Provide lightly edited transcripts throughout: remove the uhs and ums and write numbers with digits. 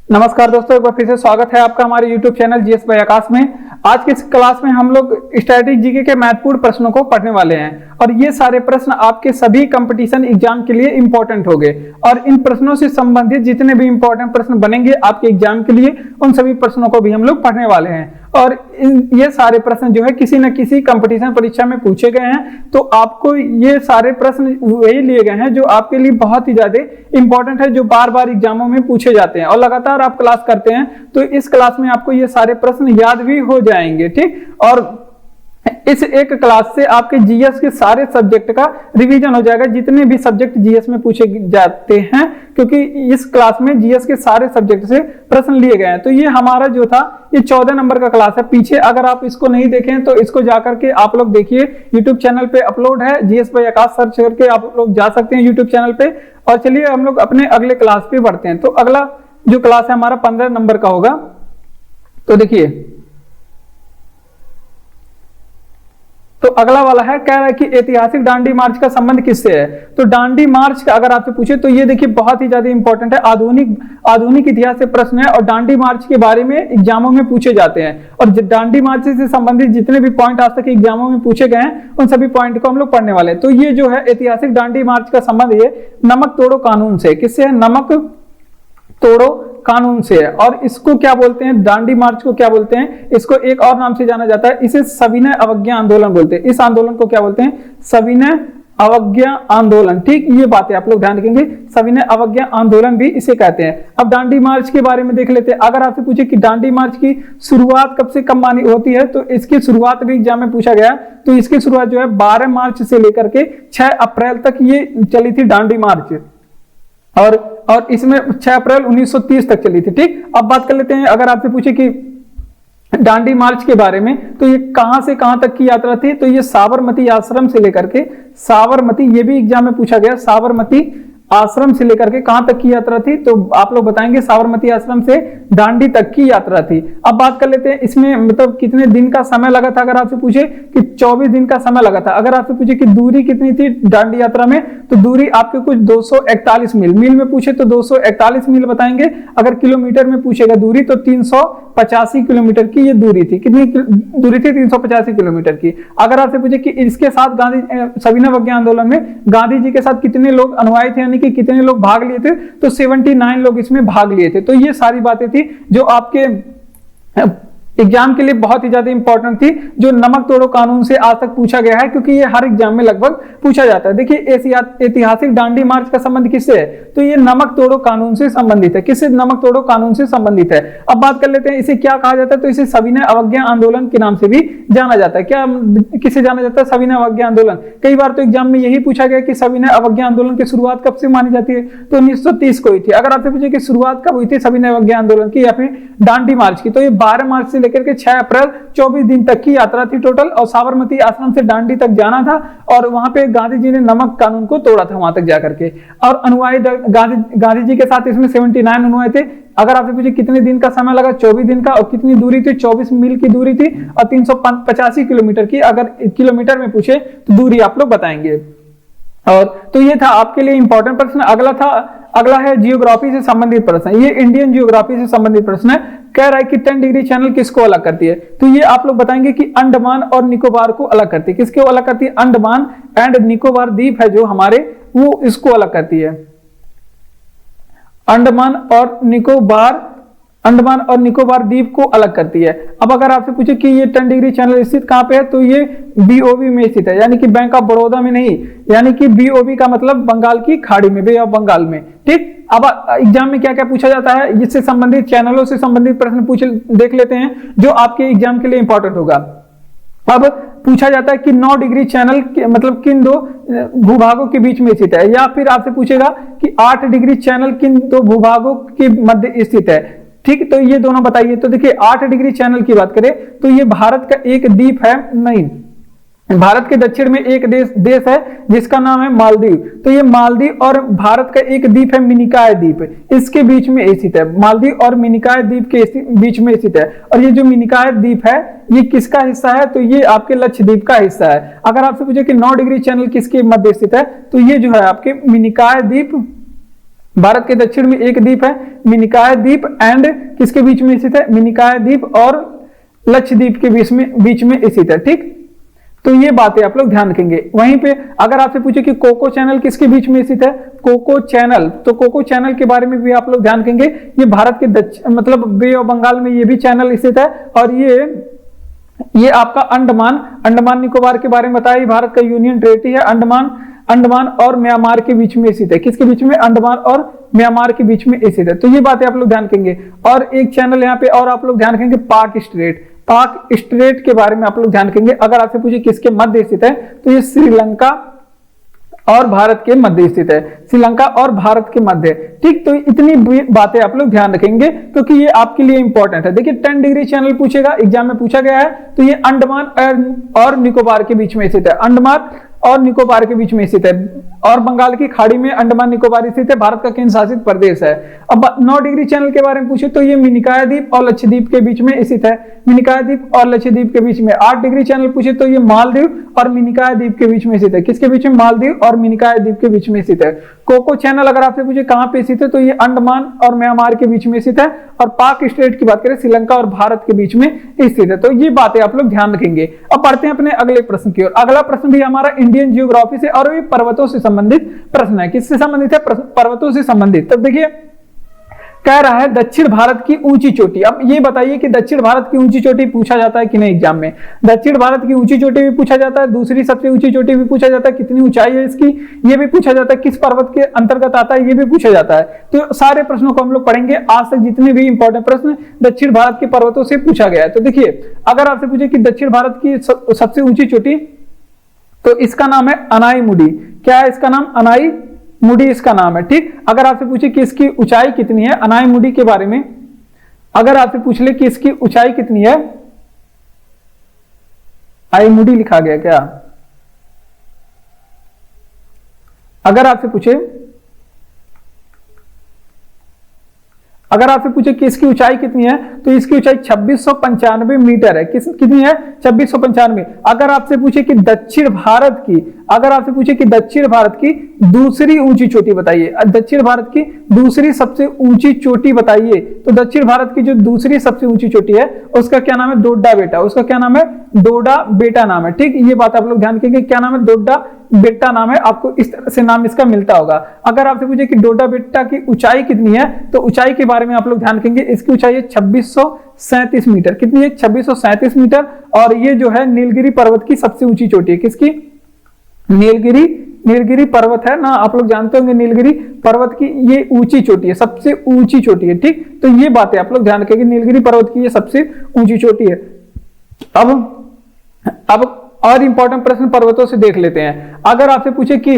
नमस्कार दोस्तों, एक बार फिर से स्वागत है आपका हमारे YouTube चैनल जीएस बाय आकाश में। आज की इस क्लास में हम लोग स्टैटिक जीके के महत्वपूर्ण प्रश्नों को पढ़ने वाले हैं और ये सारे प्रश्न आपके सभी कंपटीशन एग्जाम के लिए इंपॉर्टेंट होंगे और इन प्रश्नों से संबंधित जितने भी इंपॉर्टेंट प्रश्न बनेंगे आपके एग्जाम के लिए, उन सभी प्रश्नों को भी हम लोग पढ़ने वाले हैं। और ये सारे प्रश्न जो है किसी न किसी कंपटीशन परीक्षा में पूछे गए हैं, तो आपको ये सारे प्रश्न वही लिए गए हैं जो आपके लिए बहुत ही ज्यादा इंपॉर्टेंट है, जो बार बार एग्जामों में पूछे जाते हैं और लगातार आप क्लास करते हैं तो इस क्लास में आपको ये सारे प्रश्न याद भी हो जाएंगे। ठीक, और इस एक क्लास से आपके जीएस के सारे सब्जेक्ट का रिवीजन हो जाएगा, जितने भी सब्जेक्ट जीएस में पूछे जाते हैं, क्योंकि इस क्लास में जीएस के सारे सब्जेक्ट से प्रश्न लिए गए हैं। तो ये हमारा जो था ये 14 नंबर का क्लास है। पीछे अगर आप इसको नहीं देखें तो इसको जाकर के आप लोग देखिए, यूट्यूब चैनल पे अपलोड है, जीएस बाय आकाश सर्च करके आप लोग जा सकते हैं यूट्यूब चैनल पे। और चलिए हम लोग अपने अगले क्लास पे बढ़ते हैं। तो अगला जो क्लास है हमारा 15 नंबर का होगा। तो देखिए, तो अगला वाला है, कह रहा है कि ऐतिहासिक डांडी मार्च का संबंध किससे है। तो डांडी मार्च का अगर आपसे पूछे तो ये देखिए बहुत ही ज्यादा इंपॉर्टेंट है, आधुनिक इतिहास से प्रश्न है और डांडी मार्च के बारे में एग्जामों में पूछे जाते हैं। और डांडी मार्च से संबंधित जितने भी पॉइंट आज तक एग्जामों में पूछे गए हैं उन सभी पॉइंट को हम लोग पढ़ने वाले हैं। तो ये जो है ऐतिहासिक डांडी मार्च का संबंध ये नमक तोड़ो कानून से, किससे है? नमक तोड़ो कानून से है। और इसको क्या बोलते हैं? डांडी मार्च को क्या बोलते हैं? इसको एक और नाम से जाना जाता है, इसे सविनय अवज्ञा आंदोलन बोलते हैं। इस आंदोलन को क्या बोलते हैं? सविनय अवज्ञा आंदोलन। ठीक, ये बातें आप लोग ध्यान रखेंगे, सविनय अवज्ञा आंदोलन भी इसे कहते हैं। अब डांडी मार्च के बारे में देख लेते हैं। अगर आपसे पूछे कि डांडी मार्च की शुरुआत कब से कब मानी होती है, तो इसकी शुरुआत भी एग्जाम में पूछा गया। तो इसकी शुरुआत जो है 12 मार्च से लेकर के 6 अप्रैल तक ये चली थी डांडी मार्च, और इसमें 6 अप्रैल 1930 तक चली थी। ठीक, अब बात कर लेते हैं, अगर आपसे पूछे कि डांडी मार्च के बारे में, तो ये कहां से कहां तक की यात्रा थी, तो ये साबरमती आश्रम से लेकर के साबरमती, ये भी एग्जाम में पूछा गया, साबरमती आश्रम से लेकर के कहां तक की यात्रा थी, तो आप लोग बताएंगे साबरमती आश्रम से दांडी तक की यात्रा थी। अब बात कर लेते हैं इसमें मतलब कितने दिन का समय लगा था। अगर आपसे पूछे कि 24 दिन का समय लगा था। अगर आपसे पूछे कि दूरी कितनी थी दांडी यात्रा में, तो दूरी आपके कुछ 241 मील, मील में पूछे तो 241 मील बताएंगे। अगर किलोमीटर में पूछेगा दूरी तो 385 किलोमीटर की ये दूरी थी। कितनी दूरी थी? 385 किलोमीटर की। अगर आपसे पूछे कि इसके साथ गांधी सविनय अवज्ञा आंदोलन में गांधी जी के साथ कितने लोग अनुयायी थे, कि कितने लोग भाग लिए थे, तो 79 लोग इसमें भाग लिए थे। तो ये सारी बातें थी जो आपके एग्जाम के लिए बहुत ही ज्यादा इंपॉर्टेंट थी, जो नमक तोड़ो कानून से आज तक पूछा गया है, क्योंकि ये हर एग्जाम में लगभग पूछा जाता है। देखिए ऐतिहासिक डांडी मार्च का संबंध किससे है, तो ये नमक तोड़ो कानून से संबंधित है। किससे? नमक तोड़ो कानून से संबंधित है। अब बात कर लेते हैं इसे क्या कहा जाता है, तो इसे सविनय अवज्ञा आंदोलन के नाम से भी जाना जाता है। क्या किसे जाना जाता है? सविनय अवज्ञा आंदोलन। कई बार तो एग्जाम में यही पूछा गया कि सविनय अवज्ञा आंदोलन की शुरुआत कब से मानी जाती है, तो 1930 को हुई थी। अगर आपसे पूछे कि शुरुआत कब हुई थी सविनय अवज्ञा आंदोलन की या फिर डांडी मार्च की, तो ये 12 मार्च से लेकर के 6 अप्रैल 24 दिन तक की यात्रा थी टोटल। और साबरमती आश्रम से दांडी तक जाना था और वहां पे गांधी जी ने नमक कानून को तोड़ा था वहां तक जाकर के। और अनुयायी गांधी जी के साथ इसमें 79 अनुयायी थे। अगर आपसे पूछे कितने दिन का समय लगा, 24 दिन का। और कितनी दूरी थी? 24 मील की दूरी थी और 385 किलोमीटर की। अगर किलोमीटर में पूछे तो दूरी आप लोग बताएंगे। और तो ये था आपके लिए इंपॉर्टेंट प्रश्न। अगला है जियोग्राफी से संबंधित प्रश्न। ये इंडियन जियोग्राफी से संबंधित प्रश्न है। कह रहा है कि 10 डिग्री चैनल किसको अलग करती है, तो ये आप लोग बताएंगे कि अंडमान और निकोबार को अलग करती है। किसको अलग करती है? अंडमान एंड निकोबार द्वीप है जो हमारे, वो इसको अलग करती है। अंडमान और निकोबार द्वीप को अलग करती है। अब अगर आपसे पूछे कि ये 10 डिग्री चैनल स्थित कहां पे है, तो ये बीओबी में स्थित है, यानी कि बैंक ऑफ बड़ौदा में नहीं, यानी कि बीओबी का मतलब बंगाल की खाड़ी में, बे ऑफ बंगाल में। ठीक, अब एग्जाम में क्या क्या पूछा जाता है, इससे संबंधित चैनलों से संबंधित प्रश्न देख लेते हैं जो आपके एग्जाम के लिए इंपॉर्टेंट होगा। अब पूछा जाता है कि 9 डिग्री चैनल मतलब किन दो भूभागों के बीच में स्थित है, या फिर आपसे पूछेगा कि 8 डिग्री चैनल किन दो भूभागों के मध्य स्थित है। ठीक, तो ये दोनों बताइए। तो देखिए 8 डिग्री चैनल की बात करें तो ये भारत का एक द्वीप है, नहीं, भारत के दक्षिण में एक देश है जिसका नाम है मालदीव। तो ये मालदीव और भारत का एक द्वीप है मिनिकॉय द्वीप, इसके बीच में स्थित है। मालदीव और मिनिकॉय द्वीप के बीच में स्थित है। और ये जो मिनिकॉय द्वीप है ये किसका हिस्सा है, तो ये आपके लक्षद्वीप का हिस्सा है। अगर आपसे पूछे कि 9 डिग्री चैनल किसके मध्य स्थित है, तो ये जो है आपके मिनिकॉय द्वीप भारत के दक्षिण में एक द्वीप है मिनिकॉय द्वीप एंड किसके बीच में स्थित है, मिनिकॉय द्वीप और लक्षद्वीप के बीच में स्थित है। ठीक, तो ये बातें आप लोग ध्यान रखेंगे। वहीं पे अगर आपसे पूछे कि कोको चैनल किसके बीच में स्थित है, कोको चैनल, तो कोको चैनल के बारे में भी आप लोग ध्यान रखेंगे। ये भारत के मतलब बे ऑफ बंगाल में ये भी चैनल स्थित है और ये आपका अंडमान निकोबार के बारे में बताया, भारत का यूनियन टेरिटरी है। अंडमान और म्यांमार के बीच में स्थित है। किसके बीच में, अंडमान और म्यांमार के बीच में स्थित है। तो ये बातें आप लोग ध्यान रखेंगे। और एक चैनल यहाँ पे और आप लोग ध्यान रखेंगे, पाक स्ट्रेट के बारे में आप लोग ध्यान रखेंगे। अगर आपसे पूछे किसके मध्य स्थित है तो ये श्रीलंका और भारत के मध्य स्थित है, श्रीलंका और भारत के मध्य। ठीक, तो इतनी बातें आप लोग ध्यान रखेंगे क्योंकि ये आपके लिए इंपॉर्टेंट है। देखिए 10 डिग्री चैनल पूछेगा, एग्जाम में पूछा गया है, तो ये अंडमान और निकोबार के बीच में स्थित है, अंडमान और निकोबार के बीच में स्थित है और बंगाल की खाड़ी में अंडमान निकोबार स्थित है, भारत का केंद्र शासित प्रदेश है। अब 9 डिग्री चैनल के बारे में पूछे तो ये मिनिकॉय द्वीप और लक्षद्वीप के बीच में स्थित है, मिनिकॉय द्वीप और लक्षद्वीप के बीच में। 8 डिग्री चैनल पूछे तो ये मालदीव और मिनिकॉय द्वीप के बीच में स्थित है। किसके बीच में, मालदीव और मिनिकॉय द्वीप के बीच में स्थित है। कोको चैनल अगर आपसे पूछे कहां पे स्थित है तो ये अंडमान और म्यांमार के बीच में स्थित है और पाक स्ट्रेट की बात करें श्रीलंका और भारत के बीच में स्थित है। तो ये बातें आप लोग ध्यान रखेंगे। अब पढ़ते हैं अपने अगले प्रश्न की ओर। अगला प्रश्न भी हमारा इंडियन जियोग्राफी से और ये पर्वतों से संबंधित प्रश्न है। किससे संबंधित है, पर्वतों से संबंधित। तब देखिए कह रहा है दक्षिण भारत की ऊंची चोटी। अब ये बताइए कि दक्षिण भारत की ऊंची चोटी पूछा जाता है कि नहीं एग्जाम में। दक्षिण भारत की ऊंची चोटी भी पूछा जाता है, दूसरी सबसे ऊंची चोटी भी पूछा जाता है, कितनी ऊंचाई है इसकी ये भी पूछा जाता है, किस पर्वत के अंतर्गत आता है ये भी पूछा जाता है। तो सारे प्रश्नों को हम लोग पढ़ेंगे। आज तक जितने भी इंपॉर्टेंट प्रश्न दक्षिण भारत के पर्वतों से पूछा गया है। तो देखिए अगर आपसे पूछे कि दक्षिण भारत की सबसे ऊंची चोटी, तो इसका नाम है अनाईमुडी। क्या है इसका नाम, अनाईमुडी इसका नाम है। ठीक, अगर आपसे पूछे कि इसकी ऊंचाई कितनी है, अनाईमुडी के बारे में अगर आपसे पूछ ले कि इसकी ऊंचाई कितनी है, अनाईमुडी लिखा गया क्या, अगर आपसे पूछे कि इसकी ऊंचाई कितनी है तो इसकी ऊंचाई 2695 मीटर है। कितनी है, 2695। अगर आपसे पूछे कि दक्षिण भारत की दूसरी ऊंची चोटी बताइए, दक्षिण भारत की दूसरी सबसे ऊंची चोटी बताइए, तो दक्षिण भारत की जो दूसरी सबसे ऊंची चोटी है उसका क्या नाम है, डोडा बेटा। उसका क्या नाम है, डोडा बेटा नाम है। ठीक, ये बात आप लोग ध्यान रखेंगे, क्या नाम है, डोडा बेटा नाम है। आपको इस तरह से नाम इसका मिलता होगा। अगर आपसे पूछे कि डोडा बेटा की ऊंचाई कितनी है तो ऊंचाई के बारे में आप लोग ध्यान रखेंगे। इसकी ऊंचाई है 2637 मीटर। कितनी है, 2637 मीटर। और ये जो है नीलगिरी पर्वत की सबसे ऊंची चोटी है। किसकी, नीलगिरी पर्वत है ना, आप लोग जानते होंगे नीलगिरी पर्वत की ये ऊंची चोटी है, सबसे ऊंची चोटी है। ठीक, तो ये बातें आप लोग ध्यान रखेंगे, नीलगिरी पर्वत की ये सबसे ऊंची चोटी है। अब और इंपॉर्टेंट प्रश्न पर्वतों से देख लेते हैं। अगर आपसे पूछे कि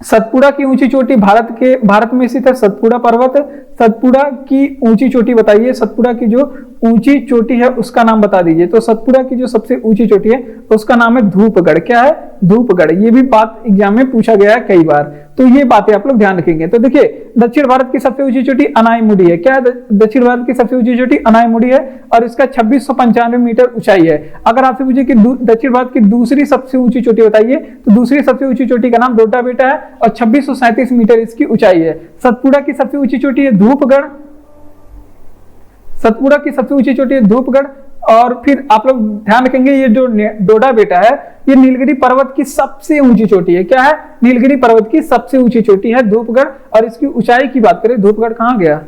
सतपुड़ा की ऊंची चोटी भारत में स्थित है, सतपुड़ा पर्वत, सतपुड़ा की ऊंची चोटी बताइए। सतपुड़ा की जो ऊंची चोटी है उसका नाम बता दीजिए। तो सतपुड़ा की जो सबसे ऊंची चोटी है उसका नाम है धूपगढ़। क्या है, धूपगढ़। ये भी बात एग्जाम में पूछा गया है कई बार, तो ये बातें आप लोग ध्यान रखेंगे। तो देखिए दक्षिण भारत की सबसे ऊंची चोटी अनाईमुडी है। क्या है, दक्षिण भारत की सबसे ऊंची चोटी अनाईमुडी है और इसका 2695 मीटर ऊंचाई है। अगर आपसे पूछे कि दक्षिण भारत की दूसरी सबसे ऊंची चोटी बताइए तो दूसरी सबसे ऊंची चोटी का नाम डोडा बेटा है और 2637 मीटर इसकी ऊंचाई है। सतपुड़ा की सबसे ऊंची चोटी है धूपगढ़, सतपुड़ा की सबसे ऊंची चोटी है धूपगढ़। और फिर आप लोग ध्यान रखेंगे ये जो डोडा बेटा है ये नीलगिरी पर्वत की सबसे ऊंची चोटी है। क्या है, नीलगिरी पर्वत की सबसे ऊंची चोटी है धूपगढ़। और इसकी ऊंचाई की बात करें, धूपगढ़ कहां गया,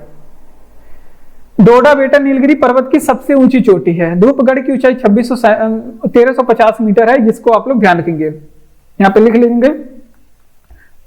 डोडा बेटा नीलगिरी पर्वत की सबसे ऊंची चोटी है। धूपगढ़ की ऊंचाई 1350 मीटर है, जिसको आप लोग ध्यान रखेंगे, यहां पे लिख लेंगे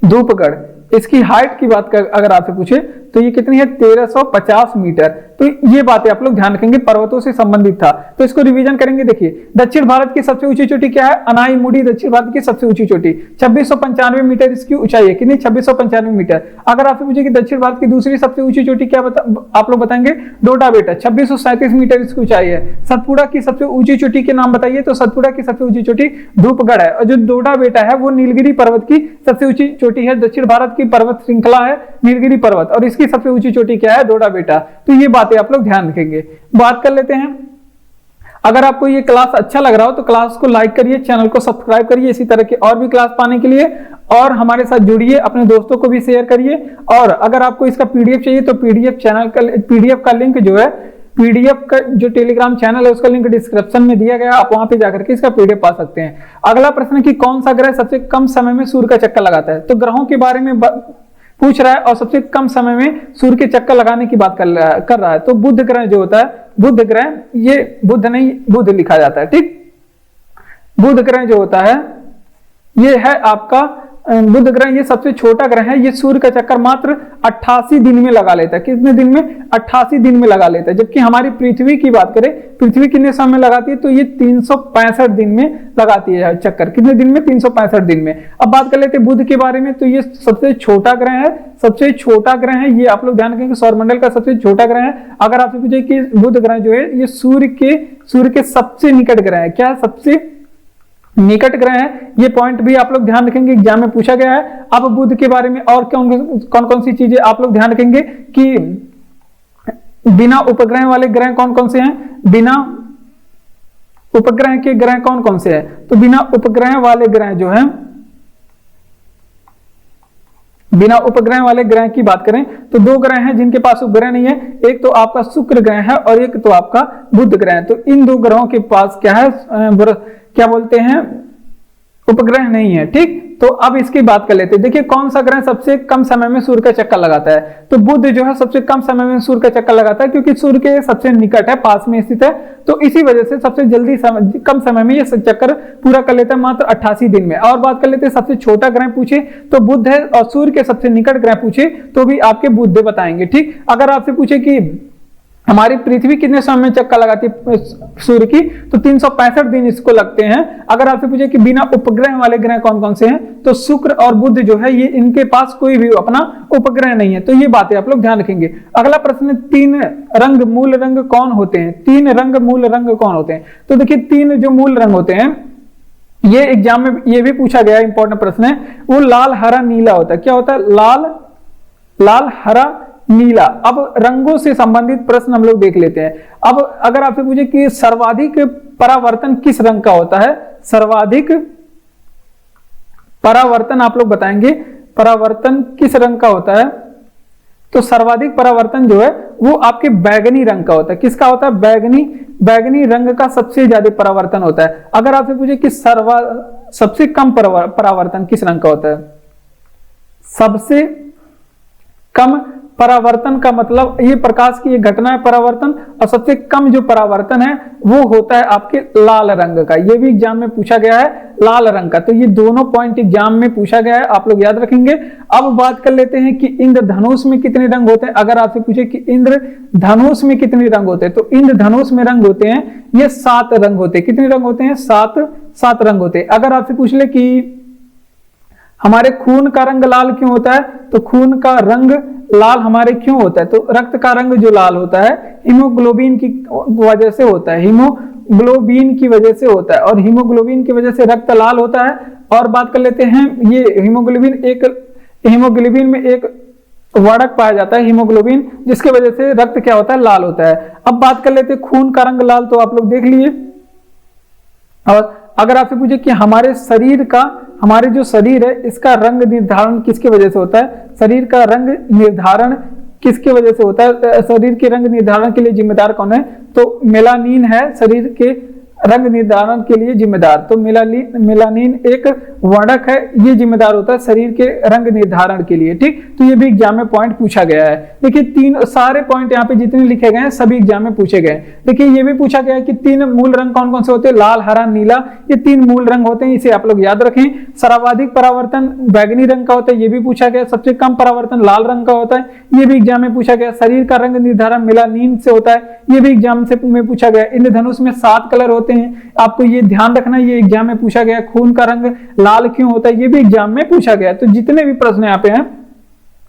धूपगढ़। इसकी हाइट की बात कर अगर आपसे पूछे तो ये कितनी है, 1350 मीटर। तो ये बातें आप लोग ध्यान रखेंगे, पर्वतों से संबंधित था। तो इसको रिवीजन करेंगे। देखिए दक्षिण भारत की सबसे ऊंची चोटी क्या है, अनाईमुडी दक्षिण भारत की सबसे ऊंची चोटी, 2695 मीटर इसकी ऊंचाई है। कितनी, 2695 मीटर। अगर आपसे पूछे कि दक्षिण भारत की दूसरी सबसे ऊंची चोटी क्या आप लोग बताएंगे, डोडा बेटा, 2637 मीटर इसकी ऊंचाई है। सतपुड़ा की सबसे ऊंची चोटी के नाम बताइए, तो सतपुड़ा की सबसे ऊंची चोटी धूपगढ़ है। और जो डोडा बेटा है वो नीलगिरी पर्वत की सबसे ऊंची चोटी है। दक्षिण भारत की पर्वत श्रृंखला है नीलगिरी पर्वत और इसकी सबसे ऊंची चोटी क्या है, डोडा बेटा। तो ये बातें आप लोग ध्यान रखेंगे। बात कर लेते हैं, अगर आपको ये क्लास अच्छा लग रहा हो तो क्लास को लाइक करिए, चैनल को सब्सक्राइब करिए इसी तरह के और भी क्लास पाने के लिए। और हमारे साथ जुड़िए, अपने दोस्तों को भी शेयर करिए। और अगर आपको इसका पीडीएफ चाहिए तो पीडीएफ का लिंक जो है, पीडीएफ का जो टेलीग्राम चैनल है उसका लिंक डिस्क्रिप्शन में दिया गया, आप वहां पे जाकर के इसका पीडीएफ पा सकते हैं। अगला प्रश्न कि कौन सा ग्रह सबसे कम समय में सूर्य का चक्कर लगाता है। तो ग्रहों के बारे में पूछ रहा है और सबसे कम समय में सूर्य के चक्कर लगाने की बात कर रहा है। तो बुध ग्रह जो होता है, बुध ग्रह, ये बुध नहीं, बुध लिखा जाता है, ठीक। बुध ग्रह जो होता है ये है आपका बुध ग्रह, ये सबसे छोटा ग्रह है। ये सूर्य का चक्कर मात्र 88 दिन में लगा लेता है। कितने दिन में? 88 दिन में लगा लेता है। जबकि हमारी पृथ्वी की बात करें, पृथ्वी कितने समय में लगाती है? तो ये 365 दिन में लगाती है चक्कर। कितने दिन में? 365 दिन में। अब बात कर लेते हैं बुध के बारे में। तो ये सबसे छोटा ग्रह है, सबसे छोटा ग्रह है। ये आप लोग ध्यान रखेंगे, सौरमंडल का सबसे छोटा ग्रह है। अगर आपसे पूछे कि बुध ग्रह जो है ये सूर्य के सबसे निकट ग्रह है। क्या? सबसे निकट ग्रह है। ये पॉइंट भी आप लोग ध्यान रखेंगे, एग्जाम में पूछा गया है। अब बुध के बारे में और कौन कौन सी चीजें आप लोग ध्यान रखेंगे कि बिना उपग्रह वाले ग्रह कौन कौन से हैं, बिना उपग्रह के ग्रह कौन कौन से हैं। तो बिना उपग्रह वाले ग्रह जो हैं, बिना उपग्रह वाले ग्रह की बात करें तो दो ग्रह हैं जिनके पास उपग्रह नहीं है। एक तो आपका शुक्र ग्रह है और एक तो आपका बुध ग्रह है। तो इन दो ग्रहों के पास क्या है, क्या बोलते हैं, उपग्रह नहीं है, ठीक। तो अब इसकी बात कर लेते हैं। देखिए कौन सा ग्रह सबसे कम समय में सूर्य का चक्कर लगाता है। तो बुध जो है सबसे कम समय में सूर्य का चक्कर लगाता है, क्योंकि सूर्य के सबसे निकट है, पास में स्थित है। तो इसी वजह से सबसे जल्दी कम समय में ये चक्कर पूरा कर लेता है, मात्र 88 दिन में। और बात कर लेते हैं सबसे छोटा ग्रह पूछे तो बुध है, और सूर्य के सबसे निकट ग्रह पूछे तो भी आपके बुध बताएंगे, ठीक। अगर आपसे पूछे कि हमारी पृथ्वी कितने समय में चक्कर लगाती है सूर्य की, तो 365 दिन इसको लगते हैं। अगर आपसे पूछे कि बिना उपग्रह वाले ग्रह कौन कौन से हैं, तो शुक्र और बुध जो है ये इनके पास कोई भी अपना उपग्रह नहीं है। तो ये बातें आप लोग ध्यान रखेंगे। अगला प्रश्न, तीन रंग मूल रंग कौन होते हैं। तीन रंग मूल रंग कौन होते हैं। तो देखिए तीन जो मूल रंग होते हैं, ये एग्जाम में ये भी पूछा गया, इंपॉर्टेंट प्रश्न है। वो लाल हरा नीला होता है। क्या होता है? लाल हरा नीला। अब रंगों से संबंधित प्रश्न हम लोग देख लेते हैं। अब अगर आपसे पूछे कि सर्वाधिक परावर्तन किस रंग का होता है, सर्वाधिक परावर्तन आप लोग बताएंगे, परावर्तन किस रंग का होता है। तो सर्वाधिक परावर्तन जो है वो आपके बैगनी रंग का होता है। किसका होता है? बैगनी रंग का सबसे ज्यादा परावर्तन होता है। अगर आपसे पूछे कि सबसे कम परावर्तन किस रंग का होता है, सबसे कम परावर्तन का मतलब ये प्रकाश की एक घटना है परावर्तन, और सबसे कम जो परावर्तन है वो होता है आपके लाल रंग का। ये भी एग्जाम में पूछा गया है, लाल रंग का। तो ये दोनों पॉइंट एग्जाम में पूछा गया है, आप लोग याद रखेंगे। अब बात कर लेते हैं कि इंद्रधनुष में कितने रंग होते हैं। अगर आपसे पूछे कि इंद्रधनुष में कितने रंग होते हैं, तो इंद्रधनुष में रंग होते हैं ये 7 रंग होते हैं। कितने रंग होते हैं? 7 रंग होते हैं। अगर आपसे पूछ ले कि हमारे खून का रंग लाल क्यों होता है, तो खून का रंग लाल हमारे क्यों होता है, तो रक्त का रंग जो लाल होता है हीमोग्लोबिन की वजह से होता है, हीमोग्लोबिन की वजह से होता है, और हीमोग्लोबिन की वजह से रक्त लाल होता है। और बात कर लेते हैं, ये हीमोग्लोबिन में एक वर्णक पाया जाता है हीमोग्लोबिन, जिसके वजह से रक्त क्या होता है? लाल होता है। अब बात कर लेते हैं खून का रंग लाल, तो आप लोग देख लिए। और अगर आपसे पूछे कि हमारे जो शरीर है इसका रंग निर्धारण किसकी वजह से होता है, शरीर का रंग निर्धारण किसकी वजह से होता है, शरीर के रंग निर्धारण के लिए जिम्मेदार कौन है, तो मेलानिन है शरीर के रंग निर्धारण के लिए जिम्मेदार। तो मेलानिन एक वर्णक है, ये जिम्मेदार होता है शरीर के रंग निर्धारण के लिए, ठीक। तो ये भी एग्जाम में पॉइंट पूछा गया है। देखिए सारे पॉइंट यहाँ पे जितने लिखे गए हैं सभी एग्जाम में पूछे गए। देखिए ये भी पूछा गया है कि 3 मूल रंग कौन कौन से होते हैं, लाल हरा नीला, ये 3 मूल रंग होते हैं, इसे आप लोग याद रखें। सर्वाधिक परावर्तन बैगनी रंग का होता है, ये भी पूछा गया। सबसे कम परावर्तन लाल रंग का होता है, ये भी एग्जाम में पूछा गया। शरीर का रंग निर्धारण मेलानिन से होता है, ये भी एग्जाम में पूछा गया। इंद्रधनुष में 7 कलर होते हैं, आपको ये ध्यान रखना, ये एग्जाम में पूछा गया। खून का रंग लाल क्यों होता है, ये भी एग्जाम में पूछा गया। तो जितने भी प्रश्न यहाँ पे हैं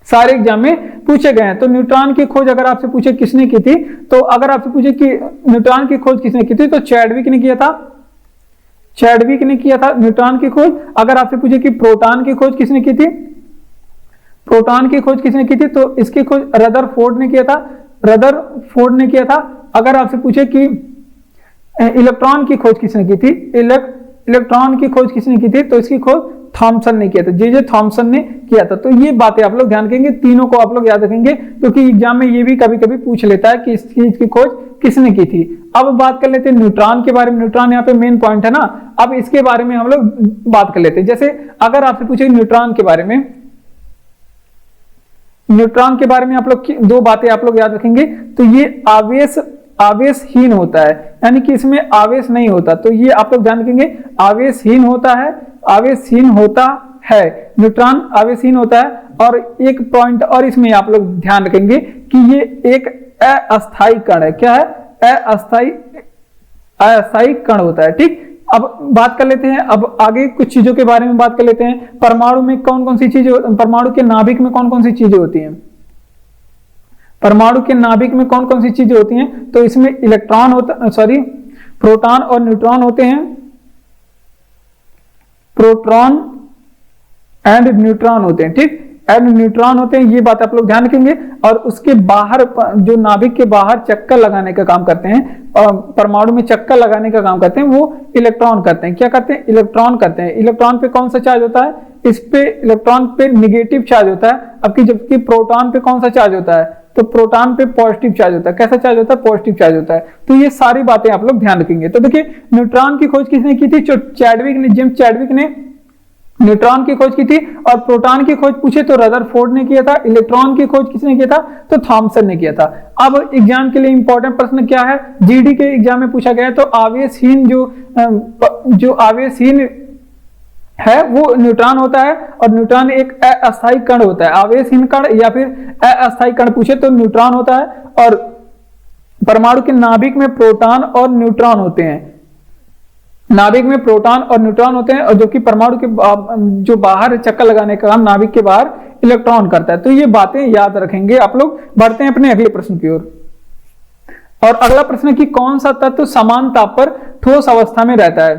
सारे एग्जाम में पूछे गए हैं। तो न्यूट्रॉन की खोज अगर आपसे पूछे किसने की थी, तो अगर आपसे पूछे कि न्यूट्रॉन की खोज किसने की थी, तो चैडविक ने किया था, चैडविक ने किया था न्यूट्रॉन की खोज। अगर आपसे पूछे कि प्रोटॉन की खोज किसने की थी, प्रोटॉन की खोज किसने की थी, तो इसकी खोज रदरफोर्ड ने किया था, रदरफोर्ड ने किया था। अगर आपसे पूछे कि इलेक्ट्रॉन की खोज किसने की थी, इलेक्ट्रॉन की खोज किसने की थी, तो इसकी खोज थॉमसन ने किया था, जे थॉमसन ने किया था। तो ये बातें आप लोग ध्यान रखेंगे, तीनों को आप लोग याद रखेंगे, क्योंकि एग्जाम में ये भी कभी कभी पूछ लेता है कि इस चीज की खोज किसने की थी। अब बात कर लेते हैं न्यूट्रॉन के बारे में। न्यूट्रॉन यहाँ पे मेन पॉइंट है ना, अब इसके बारे में हम लोग बात कर लेते हैं। जैसे अगर आपसे पूछे न्यूट्रॉन के बारे में, न्यूट्रॉन के बारे में आप लोग दो बातें आप लोग याद रखेंगे। तो ये आवेशहीन होता है, यानी कि इसमें आवेश नहीं होता। तो ये आप लोग ध्यान रखेंगे, आवेशहीन होता है, आवेशहीन होता है, न्यूट्रॉन आवेशहीन होता है। और एक पॉइंट और इसमें आप लोग ध्यान रखेंगे कि ये एक अस्थायी कण है। क्या है? अस्थायी कण होता है। ठीक, अब बात कर लेते हैं, अब आगे कुछ चीजों के बारे में बात कर लेते हैं। परमाणु में कौन कौन सी चीजें, परमाणु के नाभिक में कौन कौन सी चीजें होती हैं? परमाणु के नाभिक में कौन कौन सी चीजें होती हैं? तो इसमें इलेक्ट्रॉन होता, सॉरी, प्रोटॉन और न्यूट्रॉन होते हैं। प्रोटॉन एंड न्यूट्रॉन होते हैं। ठीक, एंड न्यूट्रॉन होते हैं, ये बात आप लोग ध्यान रखेंगे। और उसके बाहर जो नाभिक के बाहर चक्कर लगाने का काम करते हैं, परमाणु में चक्कर लगाने का काम करते हैं, वो इलेक्ट्रॉन करते हैं। क्या करते हैं? इलेक्ट्रॉन करते हैं। इलेक्ट्रॉन पे कौन सा चार्ज होता है? इस पे इलेक्ट्रॉन पे निगेटिव चार्ज होता है। अब जबकि प्रोटॉन पे कौन सा चार्ज होता है? तो प्रोटॉन पे पॉजिटिव चार्ज होता है। कैसा चार्ज होता है? पॉजिटिव चार्ज होता है। तो ये सारी बातें आप लोग ध्यान रखेंगे। तो देखिए, न्यूट्रॉन की खोज किसने की थी? चैडविक ने, जेम्स चैडविक ने न्यूट्रॉन की खोज की थी। और प्रोटॉन की खोज पूछे तो रदरफोर्ड ने किया था। इलेक्ट्रॉन की खोज किसने किया था? तो थॉमसन ने किया था। अब एग्जाम के लिए इंपॉर्टेंट प्रश्न क्या है, जीडी के एग्जाम में पूछा गया है। तो आवेशहीन जो आवेशहीन है वो न्यूट्रॉन होता है। और न्यूट्रॉन एक अस्थायी कण होता है। आवेशहीन कण या फिर अस्थायी कण पूछे तो न्यूट्रॉन होता है। और परमाणु के नाभिक में प्रोटॉन और न्यूट्रॉन होते हैं। नाभिक में प्रोटॉन और न्यूट्रॉन होते हैं। और जो कि परमाणु के जो बाहर चक्कर लगाने का काम नाभिक के बाहर इलेक्ट्रॉन करता है। तो ये बातें याद रखेंगे आप लोग। बढ़ते हैं अपने अगले प्रश्न की ओर। और अगला प्रश्न है कि कौन सा तत्व समान ताप पर ठोस अवस्था में रहता है?